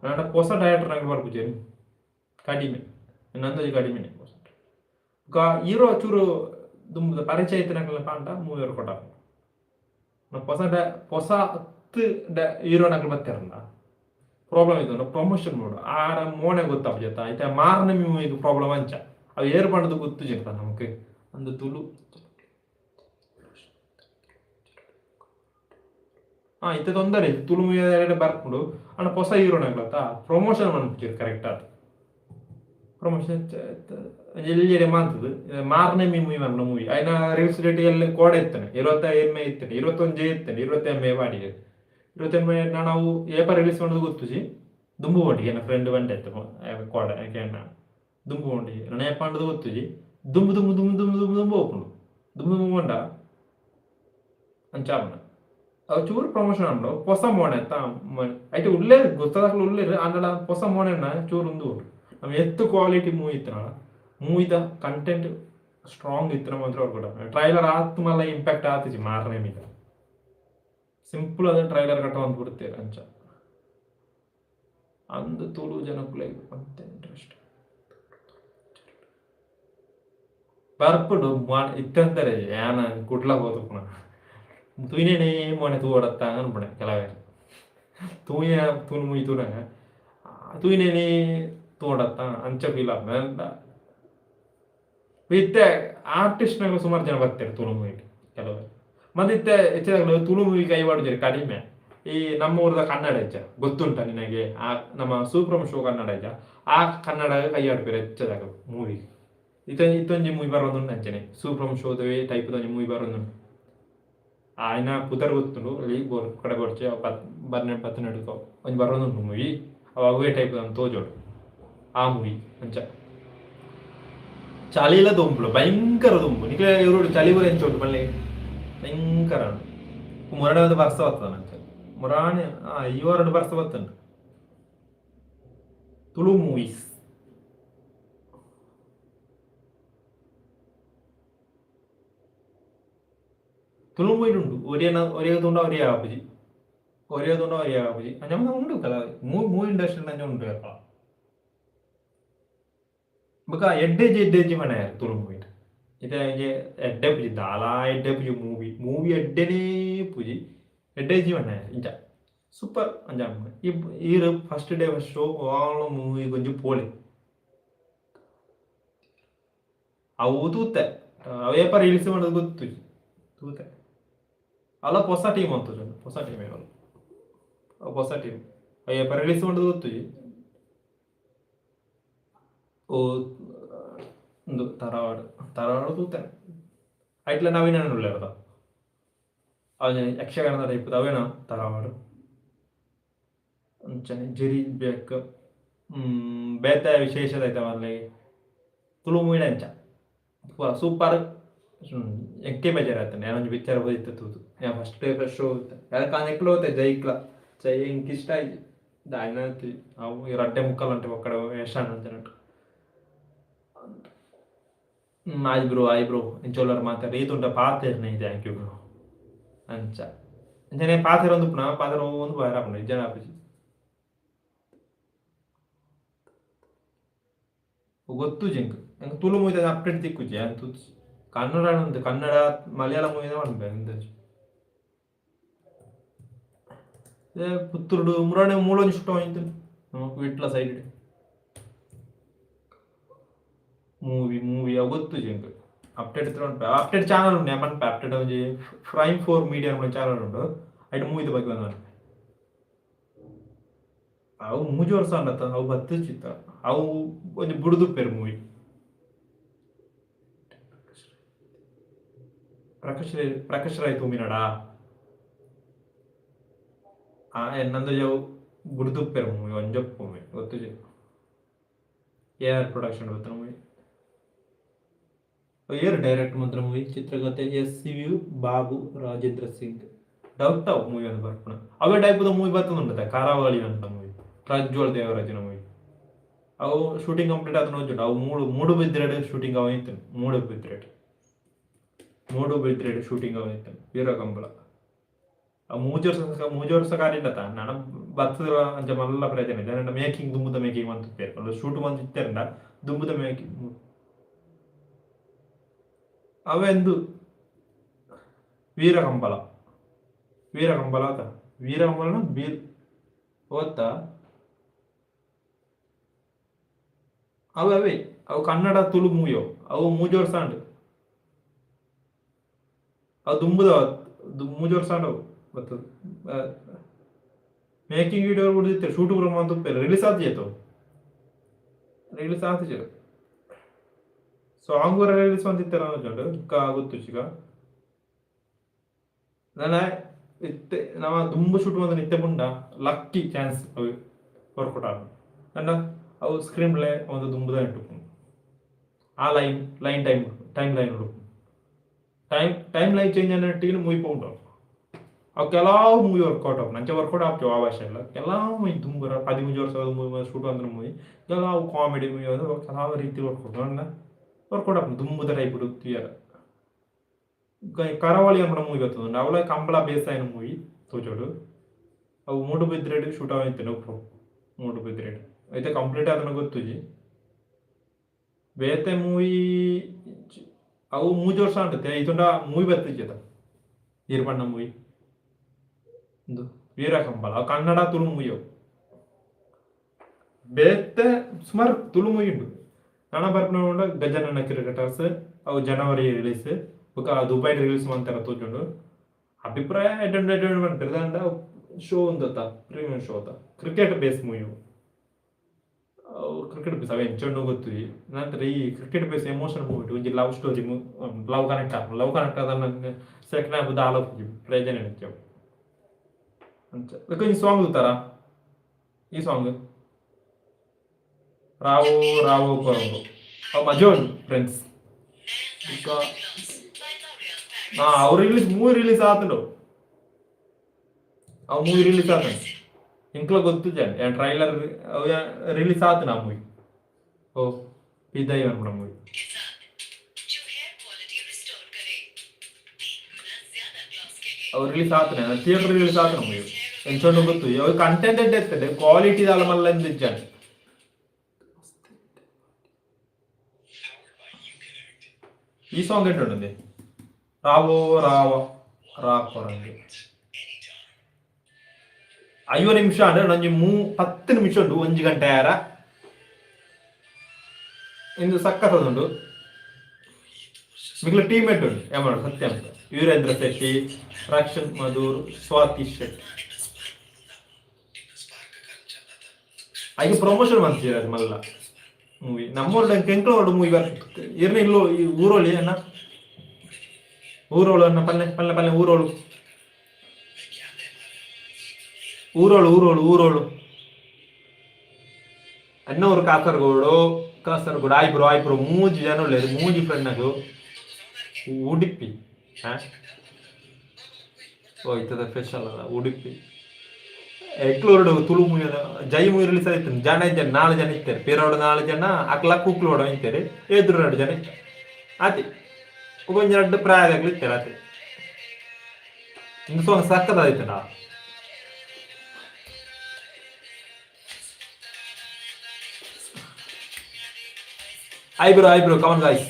ನನ್ನ ಹೊಸ ಡೈರೆಕ್ಟರ್ನಾಗ ಬರ್ಬೋದು ಕಡಿಮೆ ನಂದು ಕಡಿಮೆನೆ ಹೀರೋ ಚೂರು ದುಂಬದ ಪರಿಚಯ ಇತ್ತಿನಾಗಲ್ಲ ಪಾಂಡ ಮೂವಿ ಕೊಟ್ಟ ಹೊಸ ಹೀರೋನಾಗ ಬರ್ತಾರಲ್ಲ ಪ್ರಾಬ್ಲಮ್ ಇದು ಪ್ರಮೋಷನ್ ಮಾಡು ಆರ ಮೋನೆ ಗೊತ್ತಾಗ ಜೊತೆ ಆಯ್ತಾ ಮಾರನೇ ಮೂವಿಗೆ ಪ್ರಾಬ್ಲಮ್ ಅಂಚ ಅವು ಏರ್ ಮಾಡೋದು ಗೊತ್ತು ಜನ ನಮಗೆ ಒಂದು ತುಳು ಇತ್ತ ತೊಂದರೆ ತುಳು ಮೂವಿ ಬರ್ಕೊಂಡು ಅಣ್ಣ ಹೊಸ ಹೀರೋನಾಗ್ಲತ್ತ ಪ್ರಮೋಷನ್ ಮಾಡ್ಬಿಟ್ಟಿರು ಕರೆಕ್ಟ್ ಆದ ಪ್ರಮೋಷನ್ ಎಲ್ಲೆಡೆ ಮಾಡ್ತದೆ ಮಾರನೇ ಮೂವಿ ಮಾಡ್ನ ಮೂವಿ അതിನ ರಿಲೀಸ್ ಡೇಟ್ ಎಲ್ಲಿ ಕೋಡೆ ಇತ್ತಾನೆ 25 ಮೇ ಇತ್ತಾನೆ 21 ಇತ್ತಾನೆ 25 ಮೇ ಮಾಡಿದೆ 25 ಮೇ ನಾವು ಏಪರ್ ರಿಲೀಸ್ ಮಾಡೋದು ಗೊತ್ತು ಜಿ ದುಂಬು ಒಟ್ಟಿಗೆ ನನ್ನ ಫ್ರೆಂಡ್ ಬಂಡೆ ಇತ್ತು ಕೋಡೆ ಯಾಕೆ ದುಂಬು ಒಟ್ಟಿಗೆ ನಾನು ಏಪ ಮಾಡೋದು ಗೊತ್ತು ಜಿ ದುಂಬು ಹೋಗ್ಕೊಂಡು ದುಂಬು ಬಂಡ ಅಂಚಾವಣ ಅವು ಚೂರು ಪ್ರಮೋಷನ್ ಅಂಡು ಹೊಸ ಮೋಣೆ అయితే ಉಳ್ಳೇರು ಗೊತ್ತಾಗಲು ಉಳ್ಳೇರು ಅಂದಳ ಹೊಸ ಮೋಣೆನ ಚೂರು ಒಂದು ನಮ್ಮ ಎತ್ತು ಕ್ವಾಲಿಟಿ ಮೂವಿ ಇತ್ತನ ಮೂವಿದ ಕಂಟೆಂಟ್ ಸ್ಟ್ರಾಂಗ್ ಇತ್ತು ಮಾತ್ರ ಅವ್ರು ಕೂಡ ಟ್ರೈಲರ್ ಆತು ಮಲ್ಲ ಇಂಪ್ಯಾಕ್ಟ್ ಆತಿಜಿ ಮಾರನೇ ಮೀದ ಸಿಂಪಲ್ ಅದ ಟ್ರೈಲರ್ ಕಟ್ಟ ಒಂದು ಬಿಡುತ್ತೇವೆ ಅಂಚ ಅಂದು ತುಳು ಜನಕ್ಕೂ ಅಂತ ಇಂಟ್ರೆಸ್ಟ್ ಬರ್ಪುಡು ಇತ್ತಂತಾರೆ ಏನ ಕುಡ್ಲ ಹೋದು ಪುನಃ ತುಯಿನೇ ಮೊನೆ ತೂಡತ್ತ ಅನ್ಬಿಡೆ ಕೆಲವೇ ತೂನು ಮೂಯಿ ತೂನ ತುಯಿನೇ ತೋಡತ್ತ ಅಂಚ ಫೀಲ್ ಆದ ಇತ್ತೆ ಆರ್ಟಿಸ್ಟ್ನಾಗ ಸುಮಾರು ಜನ ಬರ್ತಾರೆ ತುಳು ಮೂವಿಗೆ ಕೆಲವರು ಮತ್ತೆ ಹೆಚ್ಚಾಗಲು ತುಳು ಮೂವಿ ಕೈ ಮಾಡಿದ್ರೆ ಕಡಿಮೆ ಈ ನಮ್ಮ ಊರದ ಕನ್ನಡ ಹೆಚ್ಚ ಗೊತ್ತುಂಟ ನಿನಗೆ ಆ ನಮ್ಮ ಸೂಪ್ರಮ್ ಶೋ ಕನ್ನಡ ಹೆಚ್ಚ ಆ ಕನ್ನಡ ಕೈ ಆಡ್ಬೇರೆ ಹೆಚ್ಚದಾಗ ಮೂವಿ ಇತ್ತೊಂಜಿ ಮೂವಿ ಬರೋದುಂಟು ಅಂಚನೆ ಸೂಪ್ರಮ್ ಶೋದವೇ ಟೈಪ್ ಮೂವಿ ಬರೋದುಂಟು ఆయన కుదరగొత్తుండు ఇక్కడ కొడిచి బర్నెట్ పత్తినడుకో కొంచెం బర్రోదుంటు మూవీ అవి అవే టైప్ తోజోడు ఆ మూవీ మంచిగా చలిలో దుంపులు భయంకర దుంపు నీకు ఎవరు చలి గురించి చోటు మళ్ళీ భయంకర మురడ బర్స వస్తుంది మంచిగా మురాని ఇవో 2 బర్స వస్తుంది ತುಳು ಮೂವೀಸ್ ತುಳು ಮೂವಿ ಉಂಟು ഒരേ തുണ്ട ഒരേ ആപ്പുജി നമ്മൾ ഉണ്ട് കല മൂവി ಇಂಡಸ್ಟ್ರಿ ನಂಜ ಉಂಟು ಯಾಕ ಬಕ ಎಡ್ಡೆಜಿ ಮನೆ ತುಳು ಮೂವಿ ಇದೆ ಎಡ್ಡೆ ಪುಜಿ ದಾಲಾ ಎಡ್ಡೆ ಪುಜಿ ಮೂವಿ ಎಡ್ಡೆನೇ ಪುಜಿ ಎಡ್ಡೆಜಿ ಮನೆ ಇಂಚ ಸೂಪರ್ ಅಂಜ ಈ ಫಸ್ಟ್ ಡೇ ಫಸ್ಟ್ ಶೋ ಆಳ ಮೂವಿ ಕೊಂಚ ಪೋಳಿ ಅವು ತೂತೆ ಅವೇಪ ರಿಲೀಸ್ ಮಾಡೋದು ಗೊತ್ತು ತೂತೆ ಅಲ್ಲ ಹೊಸ ಟೀಮ್ ಅಂತ ಹೊಸ ಟೀಮ್ ಏನಲ್ಲ ಹೊಸ ಟೀಮ್ ಅಯ್ಯಪ್ಪ ರಿಲೀಸ್ ಮಾಡೋದು ಗೊತ್ತು ಒಂದು ತರವಾಡು ತೂತಾನೆ ಆಯ್ತಲ್ಲ ನಾವೇನ ಉಳ್ಳೇರದ ಅವನ ಯಕ್ಷಗಾನದ ಟೈಪ್ ಅವೇನ ತರವಾಡು ಅಂಚನೆ ಜರಿ ಬೇಕು ಬೇತ ವಿಶೇಷದ ಐತೆ ಅಲ್ಲಿ ತುಳು ಮೂವಿನ ಅಂಚ ಸೂಪರ್ ಎಂಕೆ ಬೇಜಾರಾಗ್ತಾನೆ ನಾನೊಂದು ಪಿಕ್ಚರ್ ಹೋಗಿತ್ತು ನಾನು ಫಸ್ಟ್ ಫ್ರೆಶ್ ಹೋಗುತ್ತೆ ಅದಕ್ಕೆ ಎಕ್ಕಲು ಹೋಗ್ತೇವೆ ಜೈಕ್ಲ ಜೈ ಇಂಕ ಇಷ್ಟ ಆಯ್ತು ದಾಯ್ನತಿ ಅವು ಇವ್ರು ಅಡ್ಡೆ ಮುಕ್ಕಲ್ అంటే ఒక్కడ వేషాన్ని అంతనట్టు ಆಯ್ ಬ್ರೋ ಇಂಚೋಲ್ಲರ್ ಮಾತಾಡಿ ಈತುಂಟ ಪಾತೇರ್ನೆ ಥ್ಯಾಂಕ್ ಯು ಬ್ರೋ ಅಂಚ ಅಂಚನೆ ಪಾತೇರ್ ಒಂದು ಪುನಃ ಪಾತೇರ್ ಒಂದು ಬಾರ ಹಾಕೊಂಡು ಜನ ಆಪಿಸಿ ಗೊತ್ತು ಜಿಂಕ್ ನಂಗೆ ತುಳು ಮೂವಿ ಅಪ್ಡೇಟ್ ತಿಕ್ಕುಜಿ ಅಂತ ಕನ್ನಡ ಒಂದು ಕನ್ನಡ ಮಲಯಾಳ ಮೂವಿನ ಮಾಡ್ಬೇಕು ಪುತ್ತೂರು ಮುರಾಣೆ ಮೂಳೊಂದು ಶೂಟ್ ಆಯ್ತು ವಿಟ್ಲ ಸೈಡ್ ಮೂವಿ ಗೊತ್ತು ಜಿಂಕ್ ಅಪ್ಡೇಟ್ ಅಪ್ಡೇಟ್ ಚಾನಲ್ ಉಂಟು ಏಮನ್ಪ ಅಪ್ಡೇಟ್ ಒಂದು ಪ್ರೈಮ್ 4 ಮೀಡಿಯಾ ಚಾನಲ್ ಉಂಟು ಅಡ್ ಮೂವಿದ ಬಗ್ಗೆ ಒಂದು ಅವು 3 ವರ್ಷ ಅಂಡತ್ತ ಅವು ಬತ್ತು ಚಿತ್ತ ಅವು ಒಂದು ಬುಡುದು ಪೇರು ಮೂವಿ ಪ್ರಕಾಶ್ ರೈ ತೂಮಿನಡಾ എന്നന്ത് ജോ ബുടുതുപ്പേർ മൂവി ഒഞ്ചപ്പ് മൂവി ಗೊತ್ತು AR ಪ್ರೊಡಕ್ಷನ್ ಗೊತ್ತ ಮೂವಿ ಏರ್ ಡೈರೆಕ್ಟ್ ಮಾತ್ರ ಮೂವಿ ಚಿತ್ರಕಥೆ SCV ಬಾಬು ರಾಜೇಂದ್ರ ಸಿಂಗ್ ಡೌಟ್ ಅವು ಮೂವಿ ಒಂದು ಬರ್ಪಣ ಅವೇ ಟೈಪ್ದ ಮೂವಿ ಬರ್ತದೆ ಕರಾವಳಿ ಅಂತ ಮೂವಿ ಪ್ರಜ್ವಲ್ ದೇವರಾಜನ ಮೂವಿ ಅವು ಶೂಟಿಂಗ್ ಕಂಪ್ಲೀಟ್ ಆದ ನೋಡ್ಕೊಂಡು ಅವು ಮೂಡು ಬಿದ್ರೆಡ್ ಶೂಟಿಂಗ್ ಅವೈತು ಮೂಡು ಬಿದ್ರೆಡ್ ಶೂಟಿಂಗ್ ಅವೈತು ವೀರಕಂಬಳ ಮೂಜು ವರ್ಷ ಕಾರ್ಯ ನಾನು ಬರ್ತದ ಅಂಚ ಮಲ್ಲ ಪ್ರಯೋಜನ ಇದೆ ನನ್ನ ಮೇಕಿಂಗ್ ದುಂಬುದ ಮೇಕಿಂಗ್ ಅಂತ ಪೇರ್ಕೊಂಡು ಶೂಟ್ ಬಂದು ಇತ್ತಾರಂಡ ದುಂಬುದ ಮೇಕಿಂಗ್ ಅವೆಂದು ವೀರಕಂಬಳ ಆತ ವೀರಕಂಬಳನ ಓದ್ತಾ ಅವೇ ಅವು ಕನ್ನಡ ತುಳು ಮೂವಿಯೋ ಅವು 3 ವರ್ಷ ಅಂಡ್ ಅವು ದುಂಬುದ 3 ವರ್ಷ ಅಂಡ್ ಬರ್ತದೆ ಮೇಕಿಂಗ್ ವಿಡಿಯೋ ಬಿಡುತ್ತೆ ಶೂಟ್ ಅಂತ ರಿಲೀಸ್ ಆತ ಸಾಂಗ್ ವರ ರಿಲೀಸ್ ಅಂತಿತ್ತಾರೆ ಅನ್ನೋದು ಗೊತ್ತು ಚಿಗ ನನ್ನ ಇತ್ತೆ ನಮ್ಮ ದುಂಬು ಶೂಟ್ ಬಂದ ನಿತ್ಯ ಪುಂಡ ಲಕ್ಕಿ ಚಾನ್ಸ್ ಅವು ವರ್ಕೌಟ್ ಆಗ ನನ್ನ ಅವು ಸ್ಕ್ರೀನ್ ಪ್ಲೇ ಒಂದು ದುಂಬುದ ಇಟ್ಟು ಆ ಲೈನ್ ಟೈಮ್ ಲೈನ್ ಹುಡುಕು ಟೈಮ್ ಲೈನ್ ಚೇಂಜ್ ಅನ್ನೋ ಮೂವಿ ಪೌಂಡು ಅವು ಕೆಲವು ಮೂವಿ ವರ್ಕೌಟ್ ಆಗ ನಂಚೆ ವರ್ಕೌಟ್ ಆಗ್ತೇವೆ ಆ ಭಾಷೆ ಎಲ್ಲ ಕೆಲವು ಮೂವಿ ತುಂಬ 13 ವರ್ಷದ ಮೂವಿ ಶೂಟ್ ಅಂದ್ರೆ ಮೂವಿ ಕೆಲವು ಕಾಮಿಡಿ ಮೂವಿ ಅದು ಕೆಲವು ರೀತಿ ವರ್ಕೌಟ್ ಆಗ್ತದೆ ದುಂಬುದ ಟೈಪ್ ಹುಡುಕ್ತೀಯಾರ ಕರಾವಳಿ ಅನ್ನೋ ಮೂವಿ ಬರ್ತದೆ ಅವಳ ಕಂಬಳ ಬೇಸಾಯನ ಮೂವಿ ತೋಚೋಡು ಅವು ಮೂಡು ಬಿದ್ರೆಡ್ ಶೂಟ್ ಆಗೈತೆ ನೋಪ್ರೋ ಮೂಡು ಬಿದ್ರೆಡ್ అయితే ಕಂಪ್ಲೀಟ್ ಆದನ ಗೊತ್ತುಜಿ ಬೇತೆ ಮೂವಿ ಅವು 3 ವರ್ಷ ಅಂಟತೆ ಇದೊಂಡ ಮೂವಿ ಬರ್ತಿದ್ದ ಈರ್ಬಣ್ಣ ಮೂವಿ ಒಂದು ವೀರಕಂಬಳ ಅವು ಕನ್ನಡ ತುಳು ಮೂವಿ ಅವು ಬೇತೆ ಸುಮಾರು ತುಳು ಮೂವಿ ಉಂಟು ನಾನು ಬರ್ಪುಂಡ ಗಜನನ್ನ ಕ್ರಿಕೆಟರ್ಸ್ ಅವು ಜನವರಿ ರಿಲೀಸ್ ದುಬೈ ರಿಲೀಸ್ ಮಾಡ್ತಾರ ತೋಚುಂಡು ಅಭಿಪ್ರಾಯ ಎಂಟರ್ಟೈನ್ಮೆಂಟ್ ಇರ್ತಂಡ ಶೋ ಒಂದತ್ತ ಪ್ರೀಮಿಯಂ ಶೋ ಅತ್ತ cricket base movie cricket base ಅವೆ ಎಂಚಂಡು ಗೊತ್ತು ನಂತರ ಈ ಕ್ರಿಕೆಟ್ ಬೇಸ್ ಎಮೋಷನ್ ಮೂವಿ ಒಂಜಿ ಲವ್ ಸ್ಟೋರಿ ಲವ್ ಕನೆಕ್ಟ್ ಆದ ನಂಗೆ ಸೆಕೆಂಡ್ ಹಾಫ್ ದಾಲ ಪ್ರಯೋಜನ ನಿತ್ಯವು ಅಂಚ ಈ ಸಾಂಗ್ ಗೊತ್ತಾರಾ ಈ ಸಾಂಗ್ ರಾವೋ ಕೊರಂಗು ಅವು ಮಜಾ ಉಂಟು ಫ್ರೆಂಡ್ಸ್ ಅವ್ರು ಮೂವಿ ರಿಲೀಸ್ ಆತಂಡು ಅವು ಮೂವಿ ರಿಲೀಸ್ ಆತ ಇಂಕ್ಲ ಗೊತ್ತು ಟ್ರೈಲರ್ ರಿಲೀಸ್ ಆತನ ಆ ಮೂವಿ ಓ ಇದ್ದಾಯಿ ಅನ್ಬಿಡ ಮೂವಿ ಅವು ರಿಲೀಸ್ ಆತನೆ ಥಿಯೇಟರ್ ರಿಲೀಸ್ ಆತನ ಮೂವಿ ಎಂಚೊಂಡು ಗೊತ್ತು ಅವು ಕಂಟೆಂಟ್ ಇರ್ತದೆ ಕ್ವಾಲಿಟಿ ದಾಲ ಮಲ್ಲ ಎಂದಿದ್ದಾನೆ ಈ ಸಾಂಗ್ ಎಂಟುಂಡೆ ರಾವೋ ಕೊರಂಗೆ 5 ನಿಮಿಷ ಅಂದ್ರೆ ನಂಗೆ 10 ನಿಮಿಷ ಉಂಟು 1 ಗಂಟೆ ಯಾರ ಇಂದು ಸಕ್ಕತ್ತದುಂಟು ಮಿಗ್ಲ ಟೀಮೇಟ್ ಉಂಟು ಏಮಾಡು ಸತ್ಯ ಅಂತ ವೀರೇಂದ್ರ ಶೆಟ್ಟಿ ರಕ್ಷನ್ ಮಧುರ್ ಸ್ವಾತಿ ಶೆಟ್ಟಿ ಹಾಗೆ ಪ್ರಮೋಷನ್ ಮಾಡ್ತೀರ ಅದು ಮಲ್ಲ ಮೂವಿ ನಮ್ಮೂರ ಕೆಂಕಳೋಡು ಮೂವಿ ಬರ್ತದೆ ಇರ್ನ ಇಲ್ಲೋ ಈ ಊರೋಳಿ ಅನ್ನ ಊರೋಳು ಅನ್ನ ಪಲ್ಲೆ ಊರೋಳು ಅನ್ನೋರು ಕಾಸರಗೋಡು ಆಯ್ಬ್ರೋ 3 ಜನ ಉಳ್ಳೇದು 3 ಫ್ರೆಂಡ್ ಅದು ಉಡುಪಿ ಓ ಇತ್ತದ ಸ್ಪೆಷಲ್ ಅಲ್ಲ ಉಡುಪಿ ಎಕ್ಲೋರ್ಡು ತುಳು ಮೂವಿ ಜೈ ಮೂವಿ ರಿಲೀಸ್ ಆಯ್ತು ಜನ 4 ಜನ ಇರ್ತಾರೆ ಪೇರೋಡು 4 ಜನ ಅಕ್ಲ ಕುಕ್ಲೋಡ ಇರ್ತಾರೆ ಎದುರು 2 ಜನ ಇರ್ತಾರೆ ಅದೇ ಕೊಂಚ 2 ಪ್ರಾಯದಾಗ್ಲಿ ಇರ್ತಾರೆ ಅದೇ ಇನ್ನು ಸ್ವಲ್ಪ ಸಕ್ಕದಾಯ್ತು ನಾ eyebrow come on guys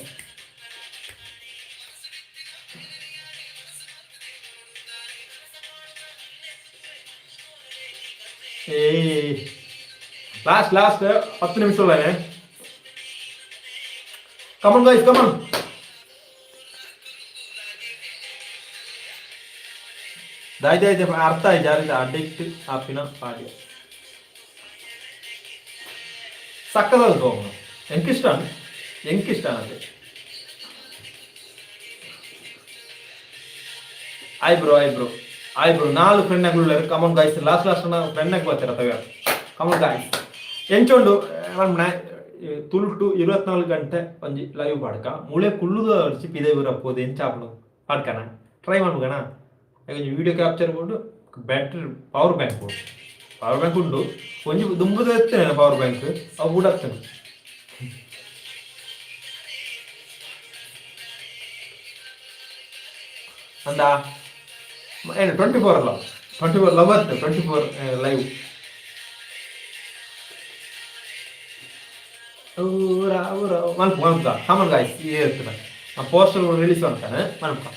last 10 ನಿಮಿಷ ಉಳ್ಳನೆ come on guys come on ദായിദേ അർത്ഥമായി ജാരിത അഡിക്റ്റ് ആപ്പിന പാടിയ സക്കതാണ് തോന്നുന്നു എനിക്കിഷ്ടമാണ് അത് eyebrow 4 ಫ್ರೆಂಡ್ಗಳು ಕಮನ್ ಗೈಸ್ ಲಾಸ್ಟ್ ಫ್ರೆಂಡ್ ಬರ್ತಾರೆ ತಗ ಕಮನ್ ಗೈಸ್ ಎಂಚೊಂಡು ತುಳುಟು 24 ಗಂಟೆ ಒಂಜಿ ಲೈವ್ ಪಾಡ್ಕ ಮುಳೆ ಕುಳ್ಳುದು ಅಡಿಸಿ ಪಿದೆ ಬರಪ್ಪೋದು ಎಂಚಾಪಡು ಪಾಡ್ಕನ ಟ್ರೈ ಮಾಡ್ಬೇಕಣ కొంచెం వీడియో క్యాప్చర్ కూడా బ్యాటరీ పవర్ బ్యాంక్ ఉండు కొంచెం దుమ్ము తెస్తాను పవర్ బ్యాంక్ అవి కూడా వస్తాను అందా 24 లవర్స్ 24 లైవ్ మనకు కామన్ గాయస్ ఆ పోస్టర్ రిలీజ్ అంటాను మనకు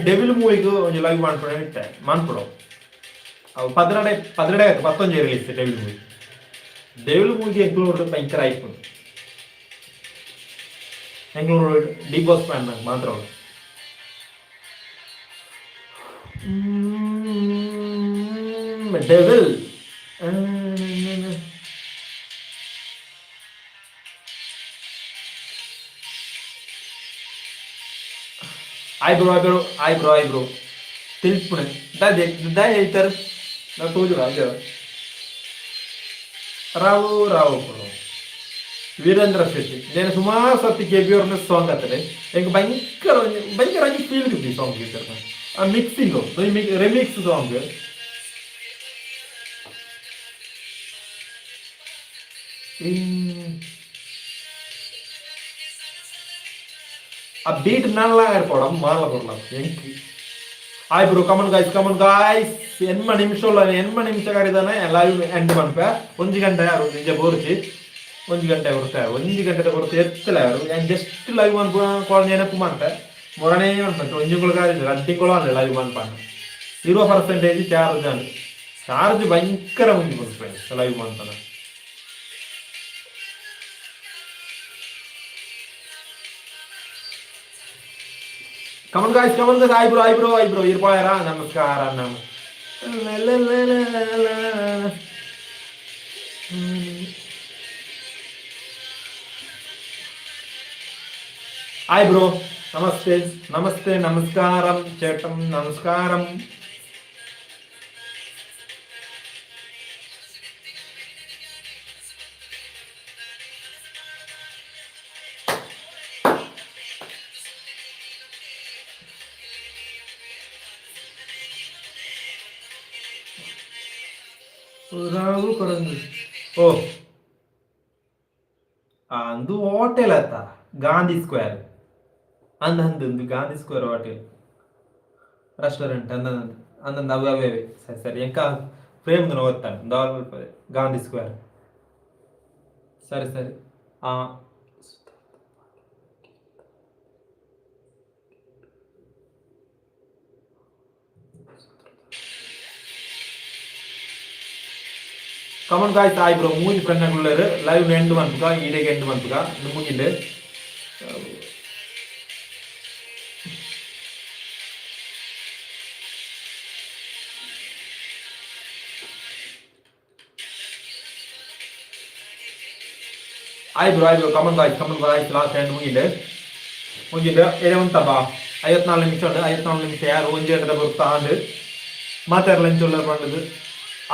ಡೆವಿಲ್ ಮೂವಿಗೂ ಒಂದು ಲೈವ್ ಮಾಡ್ಕೊಂಡು ಮಾಡ್ಕೊಡೋ ಅವು 11 ಆಯ್ತು 11 ರಿಲೀಸ್ ಡೆವಿಲ್ ಮೂವಿಗೆ ಎಂಕ್ಲೂರು ಭಯಂಕರ ಆಯ್ತು ಎಂಕ್ಲೂರು ಡಿ ಬಾಸ್ ಫ್ಯಾನ್ ನಂಗೆ ಮಾತ್ರ ಅವಳು ಡೆವಿಲ್ eyebrow ತಿಳ್ಪುಣೆ ದಾಯ್ ಹೇಳ್ತಾರೆ ನಾವು ತೋಜು ಅದೇ ರಾವು ವೀರೇಂದ್ರ ಶೆಟ್ಟಿ నేను ಸುಮಾರು ಸತಿ ಕೆಬಿ ಅವ್ರನ್ನ ಸಾಂಗ್ ಆಗ್ತದೆ എനിക്ക് ഭയങ്കര ಫೀಲ್ കിട്ടി ಸಾಂಗ್ ಕೇಳ್ತಾರೆ ಆ ಮಿಕ್ಸಿಂಗು ರೆಮಿಕ್ಸ್ ಸಾಂಗ್ ಆ ಬೀಟ್ நல்லா ஏற்படும் மாலை போடலாம் எனக்கு eyebrow ಕಮನ್ ಗಾಯ್ಸ್ 8 ನಿಮಿಷ ಕಾರಿದಾನೆ ಲೈವ್ ಎಂಡ್ ಮಾಡ್ಪೆ 1 ಗಂಟೆ ಯಾರು ನಿಜ ಬೋರ್ಚಿ 1 ಗಂಟೆ ಬರ್ತಾರೆ 1 ಗಂಟೆ ಬರ್ತಾರೆ ಎತ್ತಲ ಯಾರು ನಾನು ಜಸ್ಟ್ ಲೈವ್ ಮಾಡ್ಕೊಳ್ಳೋ ನೆನಪು ಮಾಡ್ತೆ ಮೊರನೇ ಮಾಡ್ತಾರೆ ಒಂಜುಗಳು ಕಾರಿದ್ರು ಅಡ್ಡಿಕೊಳ್ಳೋ ಅಲ್ಲ ಲೈವ್ ಮಾಡ್ಪಾನೆ 0% ಚಾರ್ಜ್ ಭಯಂಕರ ಮುಂದೆ ಬರ್ತಾರೆ ಲೈವ್ ಮಾಡ್ತಾನೆ Come on guys, eyebrow, irpoyara, namaskara, eyebrow, namaste, namaskaram, chetam, namaskaram. Rao ಕೊರಂದು ಓ ಅಂದು ಹೋಟೆಲ್ ಆತ ಗಾಂಧಿ ಸ್ಕ್ವೇರ್ ಅಂದಂದು ಗಾಂಧಿ ಸ್ಕ್ವೇರ್ ಹೋಟೆಲ್ ರೆಸ್ಟೋರೆಂಟ್ ಅಂದಂದು ಅವೇ ಸರಿ ಎಂಕ ಫ್ರೇಮ್ ಓದ್ತಾನೆ ದಾಲ್ ಗಾಂಧಿ ಸ್ಕ್ವೇರ್ ಸರಿ ಕಮನ್ ಗಾಯ್ಸ್ eyebrow ಮೂಜಿ ಫ್ರೆಂಡ್ಗಳು ಲೈವ್ ಎಂಡ್ ಮಂತ್ಗ ಈಡೆಗೆ ಎಂಡ್ ಮಂತ್ಗ ಮುಗಿಂಡೆ eyebrow come on guys last end ಮುಗಿಂಡೆ ಏನೇ ಉಂಟಪ್ಪ 54 ನಿಮಿಷ ಉಂಟು 54 ನಿಮಿಷ ಯಾರು ಒಂಜಿ ಗಂಟೆ ಬರ್ತಾ ಅಂದು ಮಾತಾಡಲ್ಲ ಎಂಚೊಲ್ಲ ಬಂದದ್ದು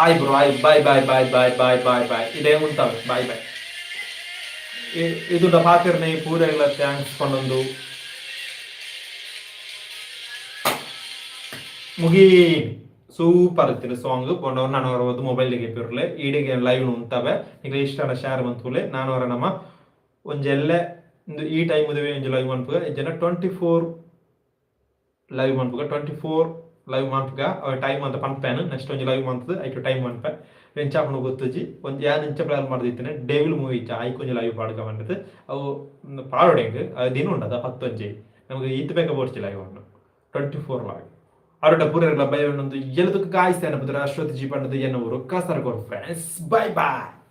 eyebrow bye ಇದೇ ಉಂಟು bye ಇದು ಪಾತಿರ್ನೆ ಪೂರೆಲ್ಲ ಥ್ಯಾಂಕ್ಸ್ ಪನ್ನೊಂದು ಮುಗಿ ಸೂಪರ್ ಇತ್ತಿನ ಸಾಂಗ್ ಪೊಂಡವ್ರು ನಾನು ಅವರದ್ದು ಮೊಬೈಲ್ಗೆ ಇಪ್ಪಿರ್ಲೆ ಈಡಿಗೆ ಲೈವ್ ಉಂಟವೆ ಈಗ ಇಷ್ಟ ಶೇರ್ ಮಂತ್ಲೆ ನಾನು ಅವರ ನಮ್ಮ ಒಂಜೆಲ್ಲ ಈ ಟೈಮ್ ಒಂಜಿ ಲೈವ್ ಮನ್ಪುಗ ಜನ 24 ಲೈವ್ ಮನ್ಪುಗ 24 ಲೈವ್ ಮನ್ಪುಗ ಟೈಮ್ ಅಂತ ಪನ್ಪೇನು ನೆಕ್ಸ್ಟ್ ಒಂಜಿ ಲೈವ್ ಮಂತ್ ಐಕೆ ಟೈಮ್ ಮನ್ಪೆ ಎಂಚಾಪಣ ಗೊತ್ತುಜಿ ಒಂದು ಯಾನ್ ಇಂಚ ಪ್ಲಾನ್ ಮಾಡ್ದಿತ್ತೇನೆ ಡೇವಿಲ್ ಮೂವಿ ಇಚ್ಚ ಐಕ್ ಒಂಜಿ ಲೈವ್ ಪಾಡ್ಕ ಬಂದಿತ್ತು ಅವು ಪಾಡೋಡೆಂಗ್ ದಿನ ಉಂಡದ 10 ನಮಗೆ ಈತ್ ಬೇಕ ಬೋಡ್ಸಿ ಲೈವ್ ಅನ್ನು 24 ಲೈವ್ ಅವರ ಪೂರ ಭಯ ಒಂದು ಎಲ್ಲದಕ್ಕೂ ಕಾಯಿಸ್ತೇನೆ ಅಶ್ವಥ್ ಜಿ ಪಂಡದು ಏನವರು ಕಾಸರ್ ಫ್ರೆಂಡ್ಸ್ ಬೈ ಬಾಯ್